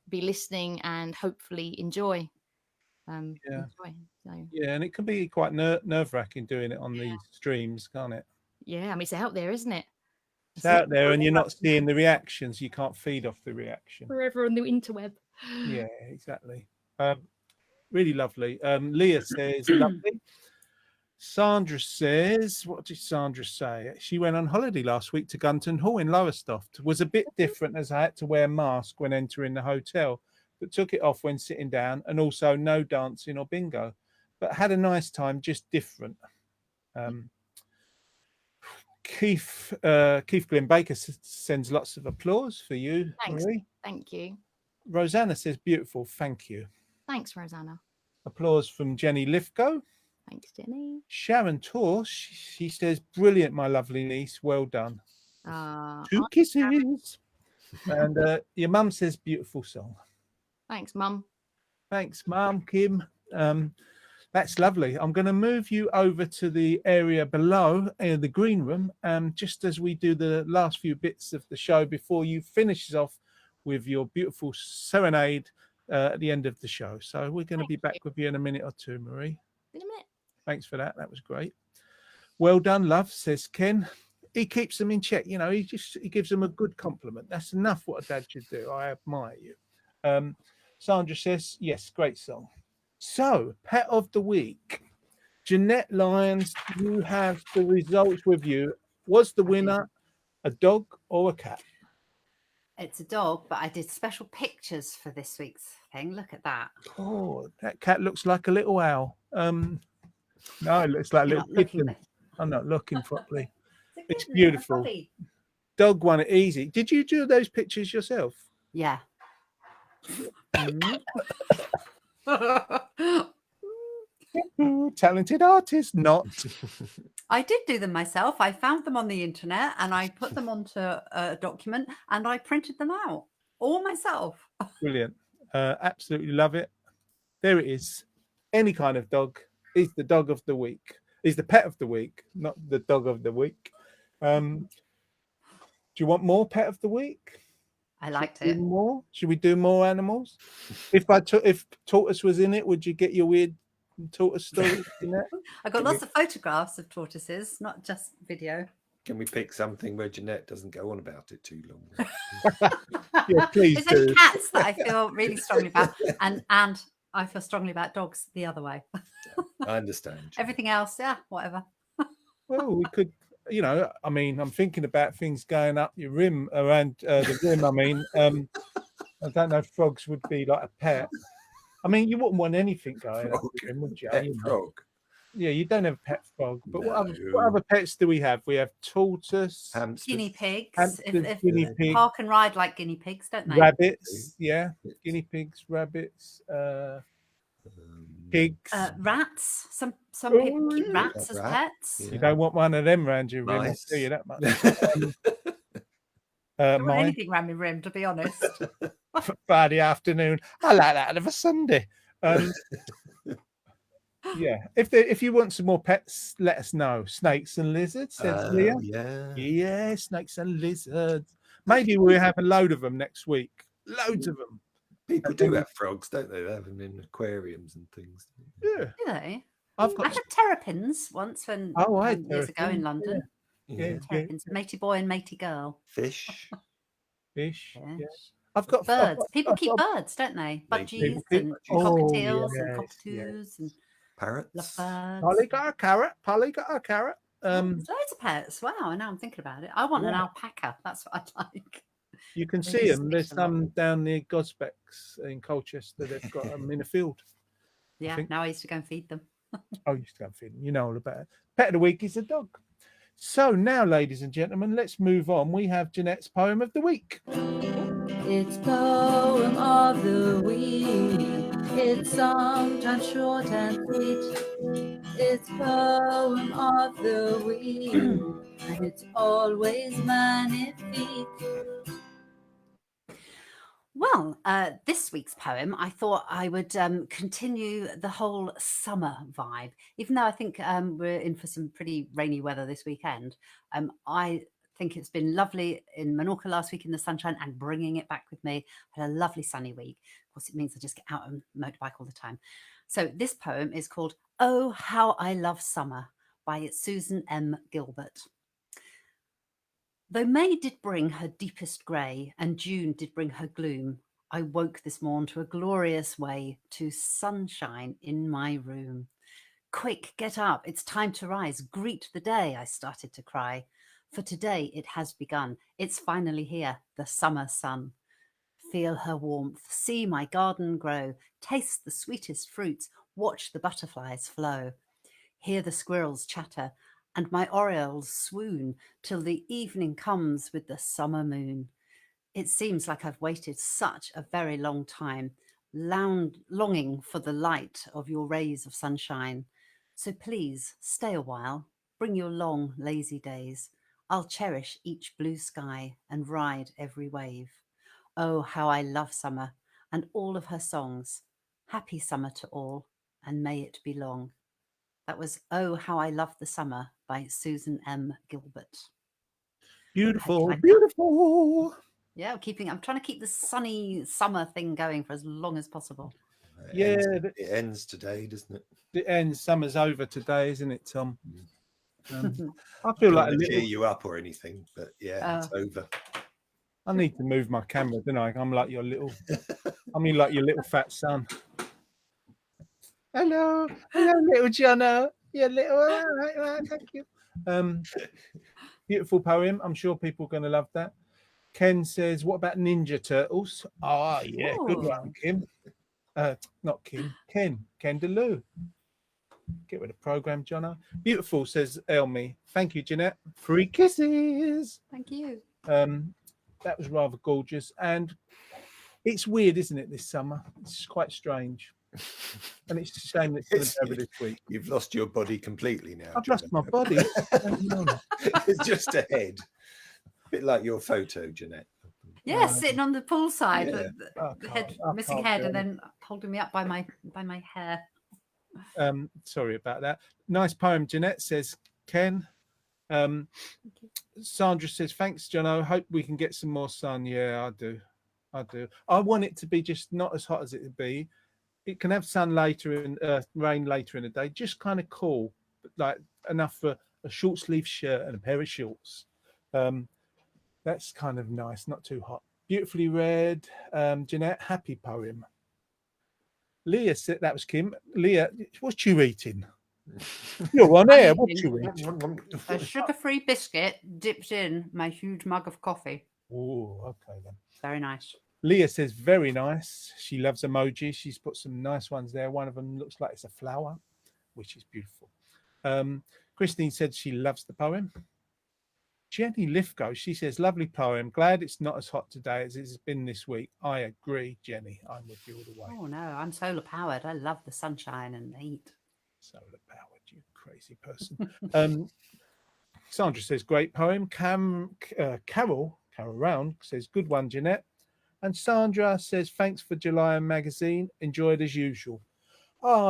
be listening and hopefully enjoy. Yeah. So. Yeah, and it can be quite nerve-wracking doing it on these streams, can't it? Yeah, I mean, it's out there, isn't it? It's out there, and you're not seeing the reactions. You can't feed off the reaction. Forever on the interweb. Yeah, exactly. Really lovely. Leah says, lovely. Sandra says, what did Sandra say? She went on holiday last week to Gunton Hall in Lowestoft. Was a bit different as I had to wear a mask when entering the hotel, but took it off when sitting down, and also no dancing or bingo. But had a nice time, just different. Keith Glenn Baker sends lots of applause for you. Thanks. Marie. Thank you. Rosanna says, beautiful, thank you. Thanks, Rosanna. Applause from Jenny Lithgow. Thanks, Jenny. Sharon Tor, she says, brilliant, my lovely niece, well done. 2 kisses. And your mum says, beautiful song. Thanks, Mum. Thanks, Mum, Kim. That's lovely. I'm going to move you over to the area below the green room, just as we do the last few bits of the show before you finish off with your beautiful serenade at the end of the show. So we're going to be back with you in a minute or two, Marie. In a minute. Thanks for that. That was great. Well done, love, says Ken. He keeps them in check. You know, he gives them a good compliment. That's enough what a dad should do. I admire you. Sandra says, yes, great song. So, pet of the week. Jeanette Lyons, you have the results with you. Was the winner a dog or a cat? It's a dog, but I did special pictures for this week's thing. Look at that. Oh, that cat looks like a little owl. No, it looks like a little kitten. I'm not looking properly. It's beautiful. dog one easy. Did you do those pictures yourself? Yeah. Talented artist, not. I did do them myself. I found them on the internet and I put them onto a document and I printed them out all myself. Brilliant. Absolutely love it. There it is. Any kind of dog is the dog of the week. Is the pet of the week, not the dog of the week. Do you want more pet of the week? I liked Do it. more? Should we do more animals? If tortoise was in it, would you get your weird tortoise story in that? I got lots of photographs of tortoises, not just video. Can we pick something where Jeanette doesn't go on about it too long? Yeah, please It's only do. cats that I feel really strongly about, and I feel strongly about dogs the other way. I understand. Everything else, yeah, whatever. Well, we could, I mean, I'm thinking about things going up your rim, around the rim. I mean, I don't know if frogs would be like a pet. I mean, you wouldn't want anything going up your rim, would you? Pet frog. Yeah, you don't have a pet frog. But what No. other pets do we have? We have tortoise, Hamsters. Guinea pigs. hamsters, If guinea pig, park and ride like guinea pigs, don't they? rabbits. Yeah, guinea pigs, rabbits, pigs. Rats. Some Oh, people keep yeah. rats as Rat. pets. Yeah. You don't want one of them around your rim. I'll Mice. tell you that much. I don't want Mine, anything around my rim, to be honest. Friday afternoon. I like that of a Sunday. Yeah. If you want some more pets, let us know. Snakes and lizards, says Leah. Yeah. Yeah, snakes and lizards. Maybe we'll have a load of them next week. Loads of them. People do have frogs, don't they? They have them in aquariums and things. Yeah. Do they? I've I got. had terrapins once when I had years ago in terrapins, London. Yeah. Yeah. Terrapins, matey boy and matey girl. Fish. Fish. Yeah. Yeah. I've got Birds. People I've keep got- birds, don't they? They Budgies do. and Oh, cockatiels and yes, cockatoos and Parrots. lovebirds. Polly got a carrot. Polly got a carrot. There's loads of pets. Wow, and now I'm thinking about it. I want an Yeah. alpaca. That's what I'd like. You can They see just them. There's mix them up. some down near Gospecks in Colchester. They've got them in a field. Yeah, think- now I used to go and feed them. Oh, you used to go and feed them. You know all about it. Pet of the week is a dog. So now, ladies and gentlemen, let's move on. We have Jeanette's poem of the week. It's poem of the week. It's sometimes short and sweet. It's poem of the week, and it's always magnifique. Well, this week's poem, I thought I would continue the whole summer vibe. Even though I think we're in for some pretty rainy weather this weekend, I think it's been lovely in Menorca last week in the sunshine and bringing it back with me. I had a lovely sunny week. Of course, it means I just get out on motorbike all the time. So this poem is called Oh, How I Love Summer by Susan M. Gilbert. Though May did bring her deepest grey and June did bring her gloom, I woke this morn to a glorious way to sunshine in my room. Quick, get up, it's time to rise, greet the day, I started to cry. For today it has begun, it's finally here, the summer sun. Feel her warmth, see my garden grow, taste the sweetest fruits, watch the butterflies flow. Hear the squirrels chatter, and my orioles swoon till the evening comes with the summer moon. It seems like I've waited such a very long time, longing for the light of your rays of sunshine. So please stay a while, bring your long, lazy days. I'll cherish each blue sky and ride every wave. Oh, how I love summer and all of her songs. Happy summer to all, and may it be long. That was Oh, How I Love the Summer by Susan M. Gilbert. Beautiful, like that. beautiful. Yeah, I'm trying to keep the sunny summer thing going for as long as possible. Yeah, It ends today, doesn't it? the end. Summer's over today, isn't it, Tom? I feel like a Not to cheer little. you up or anything, but yeah, it's over. I need to move my camera, don't I? I'm like your little. I mean, like your little fat son. Hello, little Jono. Yeah, little. All right, thank you. Beautiful poem. I'm sure people are going to love that. Ken says, "What about Ninja Turtles?" Oh, yeah, good one, Kim. Not Kim. Ken DeLue. Get rid of program, Jono. Beautiful, says Elmi. Thank you, Jeanette. 3 kisses. Thank you. That was rather gorgeous. And it's weird, isn't it, this summer? It's quite strange. And it's a shame that it's going to be over this week. You've lost your body completely now. I've lost my body. It's just a head. A bit like your photo, Jeanette. Yeah, sitting on the poolside, Yeah. with the head, missing head, and then holding me up by my hair. Sorry about that. Nice poem, Jeanette, says Ken. Sandra says, thanks, Jono. Hope we can get some more sun. Yeah, I do. I want it to be just not as hot as it would be. It can have sun later and rain later in the day, just kind of cool, but like enough for a short sleeve shirt and a pair of shorts. That's kind of nice, not too hot. Beautifully read. Jeanette, happy poem. Leah said, that was Kim. Leah, what you eating? You're on air. What you eating? A sugar-free biscuit dipped in my huge mug of coffee. Oh, okay then. Very nice. Leah says, very nice. She loves emoji. She's put some nice ones there. One of them looks like it's a flower, which is beautiful. Christine said she loves the poem. Jenny Lithgow, she says, lovely poem. Glad it's not as hot today as it's been this week. I agree, Jenny. I'm with you all the way. Oh, no, I'm solar powered. I love the sunshine and the heat. Solar powered, you crazy person. Sandra says, great poem. Carol Round says, good one, Jeanette. And Sandra says, thanks for July magazine. Enjoyed as usual.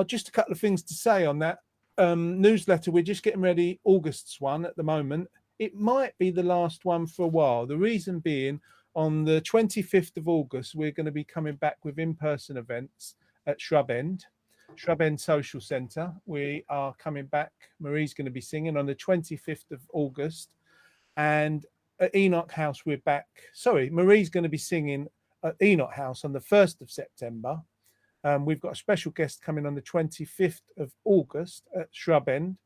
Just a couple of things to say on that newsletter. We're just getting ready August's one at the moment. It might be the last one for a while. The reason being, on the 25th of August, we're going to be coming back with in-person events at Shrub End Social Centre. We are coming back. Marie's going to be singing on the 25th of August. And at Enoch House, we're back. Sorry, Marie's going to be singing at Enoch House on the 1st of September. We've got a special guest coming on the 25th of August at Shrub End,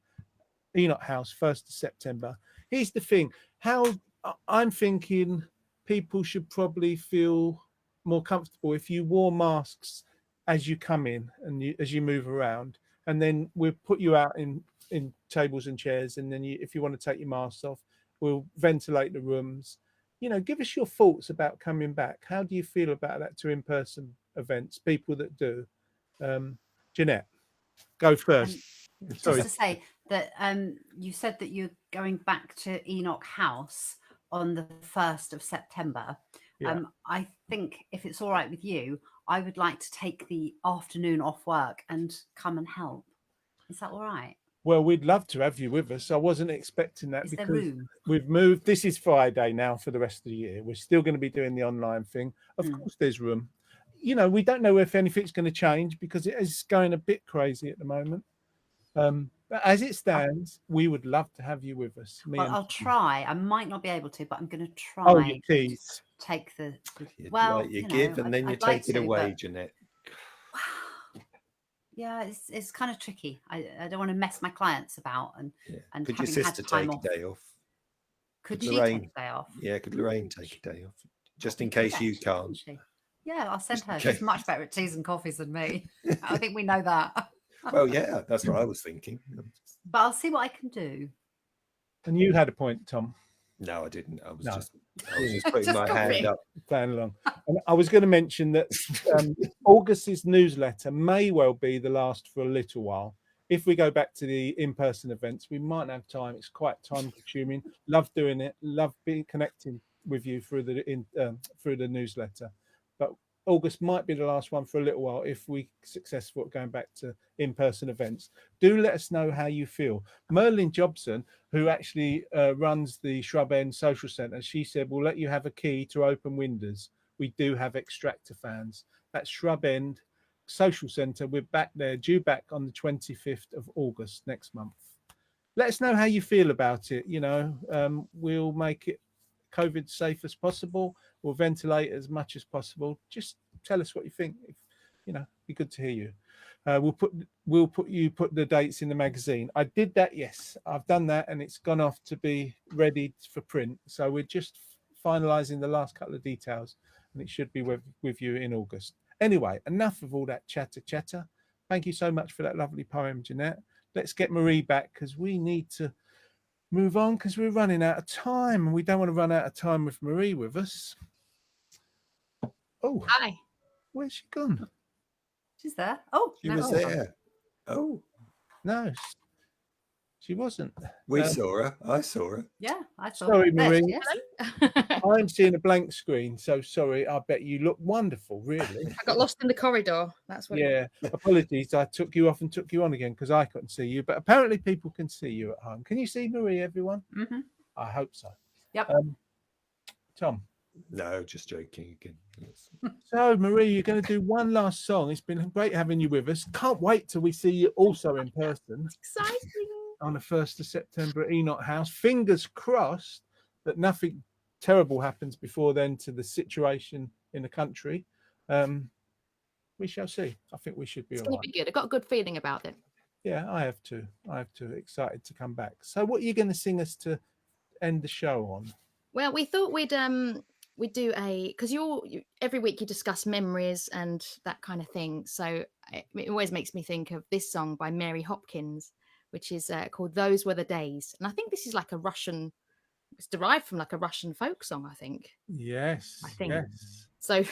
Enoch House, 1st of September. Here's the thing. How I'm thinking people should probably feel more comfortable if you wore masks as you come in and as you move around. And then we'll put you out in tables and chairs. And then if you want to take your masks off, we'll ventilate the rooms. Give us your thoughts about coming back. How do you feel about that to in-person events, people that do? Jeanette, go first. Just to say that you said that you're going back to Enoch House on the 1st of September. Yeah. I think if it's all right with you, I would like to take the afternoon off work and come and help. Is that all right? Well, we'd love to have you with us. I wasn't expecting that. Is there because room? we've moved. This is Friday now for the rest of the year. We're still going to be doing the online thing. Of course, there's room. We don't know if anything's going to change because it is going a bit crazy at the moment. But as it stands, we would love to have you with us. Well, I'll try. I might not be able to, but I'm going to try. Oh, you tease. Take the well, you give and then you take it away, Jeanette. Yeah, it's kind of tricky. I don't want to mess my clients about and could your sister take a day off? Could she take a day off? Yeah, could Lorraine take a day off? Just in case you can't. Yeah, I'll send her. She's much better at teas and coffees than me. I think we know that. Well, yeah, that's what I was thinking. But I'll see what I can do. And you had a point, Tom. No, I didn't. I was just putting my hand up. Playing along. And I was going to mention that August's newsletter may well be the last for a little while. If we go back to the in-person events, we might have time. It's quite time-consuming. Love doing it. Love connecting with you through the newsletter. But August might be the last one for a little while if we're successful at going back to in-person events. Do let us know how you feel. Merlin Jobson, who actually runs the Shrub End Social Centre, she said, we'll let you have a key to open windows. We do have extractor fans. That's Shrub End Social Centre. We're back there, due back on the 25th of August next month. Let us know how you feel about it. We'll make it COVID safe as possible. We'll ventilate as much as possible. Just tell us what you think. Be good to hear you. We'll put the dates in the magazine. I did that. Yes, I've done that, and it's gone off to be ready for print. So we're just finalising the last couple of details, and it should be with you in August. Anyway, enough of all that chatter. Thank you so much for that lovely poem, Jeanette. Let's get Marie back because we need to move on because we're running out of time and we don't want to run out of time with Marie with us. Oh, Hi. Where's she gone? She's there. Oh, She no, was hold on. there. Oh, No, she wasn't. we saw her. I saw her. Yeah, I saw. Sorry, There Marie. she is. I'm seeing a blank screen, so sorry. I bet you look wonderful, really. I got lost in the corridor. That's what. Yeah, apologies. I took you off and took you on again because I couldn't see you, but apparently people can see you at home. Can you see Marie, everyone? Mhm. I hope so. Yep. Tom. No, just joking again. Yes. So, Marie, you're going to do one last song. It's been great having you with us. Can't wait till we see you also in person Exciting. on the 1st of September at Enoch House. Fingers crossed that nothing terrible happens before then to the situation in the country. We shall see. I think we should be It's all going right. to be good. I got a good feeling about it. Yeah, I have to. Excited to come back. So, what are you going to sing us to end the show on? Well, we thought we'd do because every week you discuss memories and that kind of thing. So it always makes me think of this song by Mary Hopkins, which is called "Those Were the Days," and I think this is like a Russian. It's derived from like a Russian folk song, I think. Yes, I think. Yes. So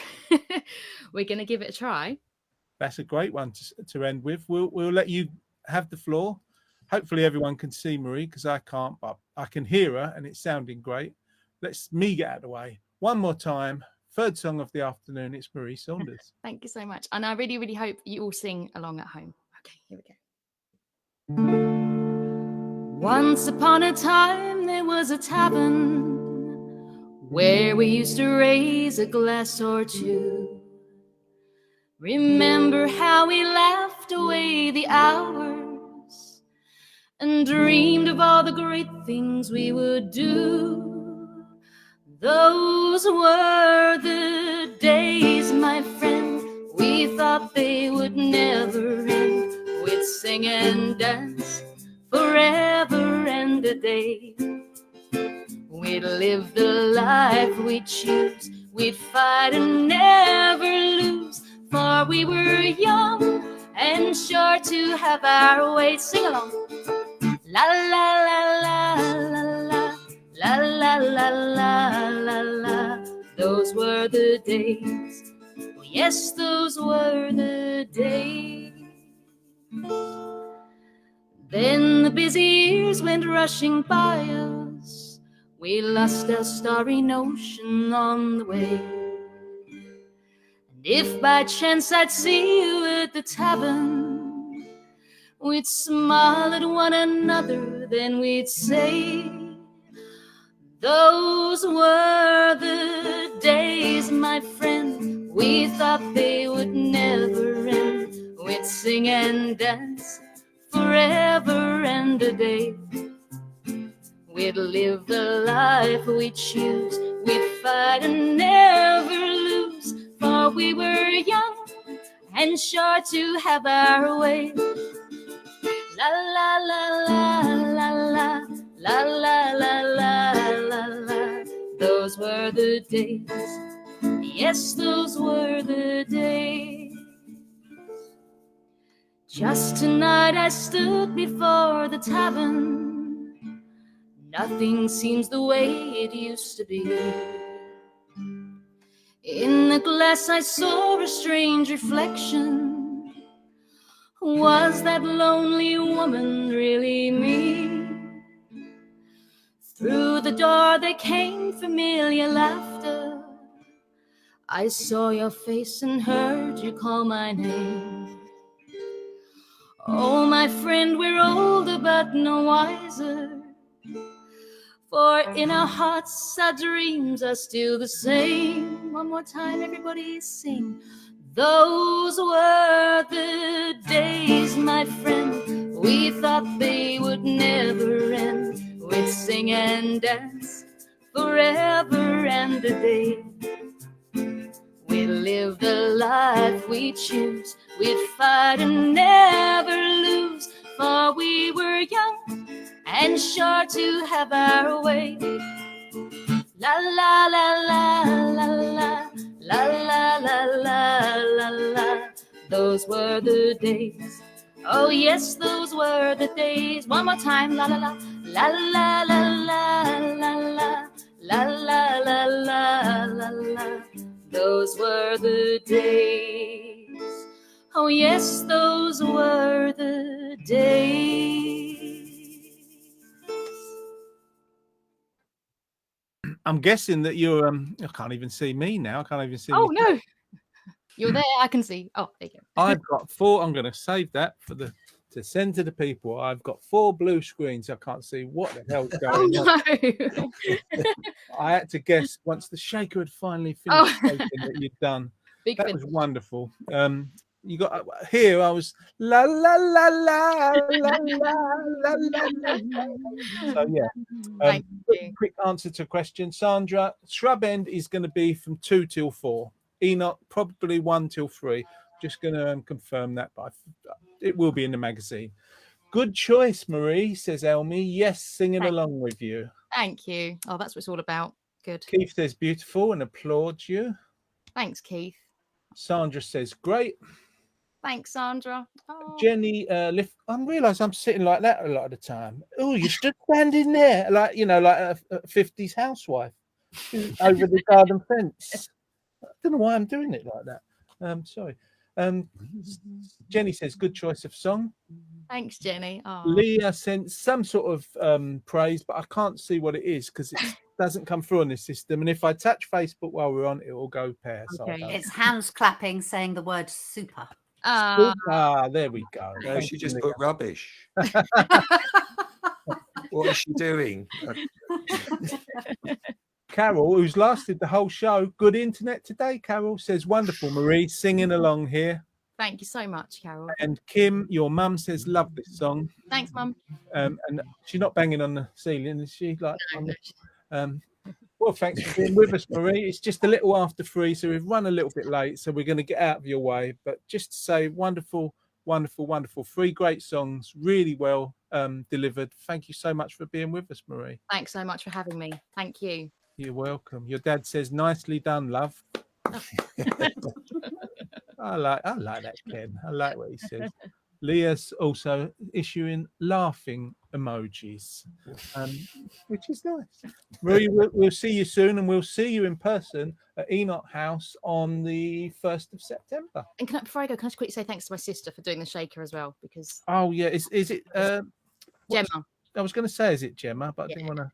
we're going to give it a try. That's a great one to end with. We'll let you have the floor. Hopefully everyone can see Marie because I can't, but I can hear her and it's sounding great. Let's me get out of the way. One more time. Third song of the afternoon. It's Marie Saunders. Thank you so much. And I really, really hope you all sing along at home. Okay, here we go. Once upon a time there was a tavern where we used to raise a glass or two. Remember how we laughed away the hours and dreamed of all the great things we would do. Those were the days, my friend, we thought they would never end. We'd sing and dance forever and a day. We'd live the life we choose. We'd fight and never lose, for we were young and sure to have our way. Sing along. La la la la la la la la la la la la. Those were the days. Oh, yes, those were the days. Then the busy years went rushing by us. We lost our starry notion on the way. And if by chance I'd see you at the tavern, we'd smile at one another, then we'd say, those were the days, my friend, we thought they would never end. We'd sing and dance forever and a day. We'd live the life we choose. We'd fight and never lose, for we were young and sure to have our way. La la la la la la la la la la la la. Those were the days. Yes, those were the days. Just tonight I stood before the tavern. Nothing seems the way it used to be. In the glass I saw a strange reflection. Was that lonely woman really me? Through the door there came familiar laughter. I saw your face and heard you call my name. Oh, my friend, we're older but no wiser, for in our hearts our dreams are still the same. One more time, everybody sing. Those were the days, my friend, we thought they would never end. We'd sing and dance forever and a day. We'd live the life we choose. We'd fight and never lose, for we were young and sure to have our way. La la la la la la la la la la la la. Those were the days. Oh yes, those were the days. One more time. La la la la la la la la la la la la la la la. Those were the days. Oh yes, those were the days. I'm guessing that you're. I can't even see me now. I can't even see. Oh me. no, you're there. I can see. Oh, there you go. I've got 4. I'm going to save that to send to the people. I've got 4 blue screens. I can't see what the hell's going on. I had to guess once the shaker had finally finished shaking that you'd done. That was wonderful. You got here. I was la la la la la la la la. So yeah. Quick answer to a question, Sandra. Shrub End is going to be from 2 till 4. Enoch probably 1 till 3. Just going to confirm that, but it will be in the magazine. Good choice, Marie, says Elmi. Yes, singing along with you. Thank you. Oh, that's what it's all about. Good. Keith says beautiful and applauds you. Thanks, Keith. Sandra says great. Thanks, Sandra. Oh. Jenny, I realise I'm sitting like that a lot of the time. Oh, you're just standing there, like a 50s housewife over the garden fence. I don't know why I'm doing it like that. Sorry. Jenny says, good choice of song. Thanks, Jenny. Oh. Leah sent some sort of praise, but I can't see what it is because it doesn't come through on this system. And if I touch Facebook while we're on, it will go pair. Okay. So it's hands clapping saying the word super. There we go. No, she just put rubbish. What is she doing? Carol, who's lasted the whole show, good internet today, Carol, says, wonderful, Marie, singing along here. Thank you so much, Carol. And Kim, your mum says, love this song. Thanks, Mum. And she's not banging on the ceiling, is she? Well, thanks for being with us, Marie. It's just a little after 3, so we've run a little bit late, so we're going to get out of your way. But just to say, wonderful, wonderful, wonderful. 3 great songs, really well delivered. Thank you so much for being with us, Marie. Thanks so much for having me. Thank you. You're welcome. Your dad says, nicely done, love. I like that, Ken. I like what he says. Leah's also issuing laughing emojis, which is nice. Marie, we'll see you soon, and we'll see you in person at Enoch House on the 1st of September. And before I go, can I just quickly say thanks to my sister for doing the shaker as well? Because is it Gemma? I was going to say, is it Gemma? But I didn't want to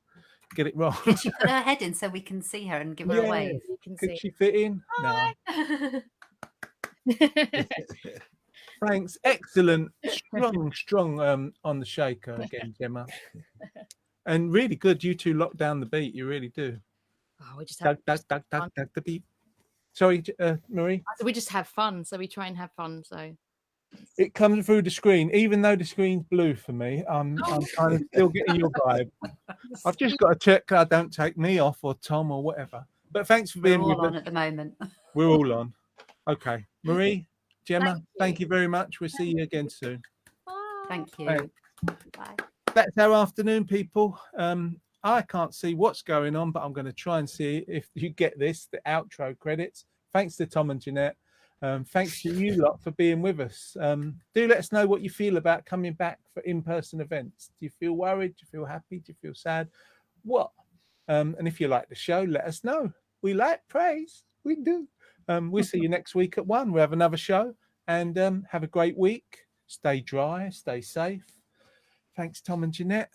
get it wrong. Did she put her head in so we can see her and give her a wave? Could she fit in? Hi. No. Thanks. Excellent. Strong on the shaker again, Gemma. And really good. You two lock down the beat. You really do. Oh, we just have the beat. Sorry, Marie. We just have fun. So we try and have fun. So it comes through the screen, even though the screen's blue for me. I'm kind of still getting your vibe. I've just got to check I don't take me off or Tom or whatever. But thanks for being with us. We're all on at the moment. We're all on. Okay, Marie, Gemma, thank you very much. We'll see you again soon. Bye. Thank you. Bye. That's our afternoon, people. I can't see what's going on, but I'm going to try and see if you get this, the outro credits. Thanks to Tom and Jeanette. Thanks to you lot for being with us. Do let us know what you feel about coming back for in-person events. Do you feel worried? Do you feel happy? Do you feel sad? What? And if you like the show, let us know. We like praise. We do. We'll see you next week at 1. We'll have another show. And have a great week. Stay dry. Stay safe. Thanks, Tom and Jeanette.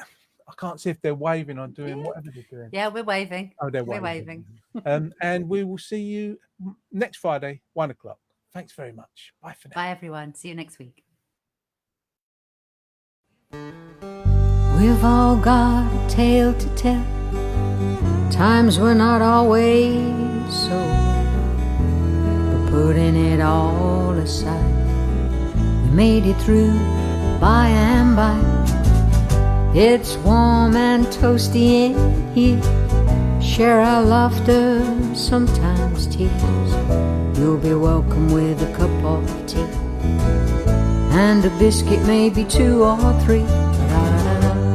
I can't see if they're waving or doing whatever they're doing. Yeah, we're waving. Oh, we're waving. And we will see you next Friday, 1 o'clock. Thanks very much. Bye for now. Bye, everyone. See you next week. We've all got a tale to tell. Times were not always so, but putting it all aside, we made it through by and by. It's warm and toasty in here. Share our laughter, sometimes tears. You'll be welcome with a cup of tea and a biscuit, maybe 2 or 3,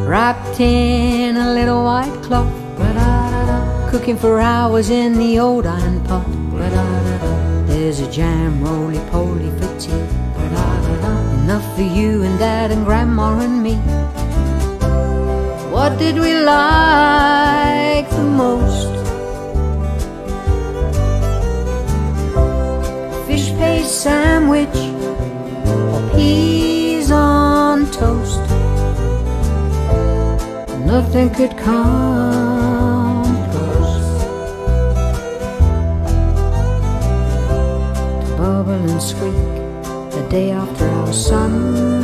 wrapped in a little white cloth, cooking for hours in the old iron pot. There's a jam roly-poly for tea, enough for you and Dad and Grandma and me. What did we like the most? Fish paste sandwich or peas on toast. Nothing could come close to bubble and squeak the day after our son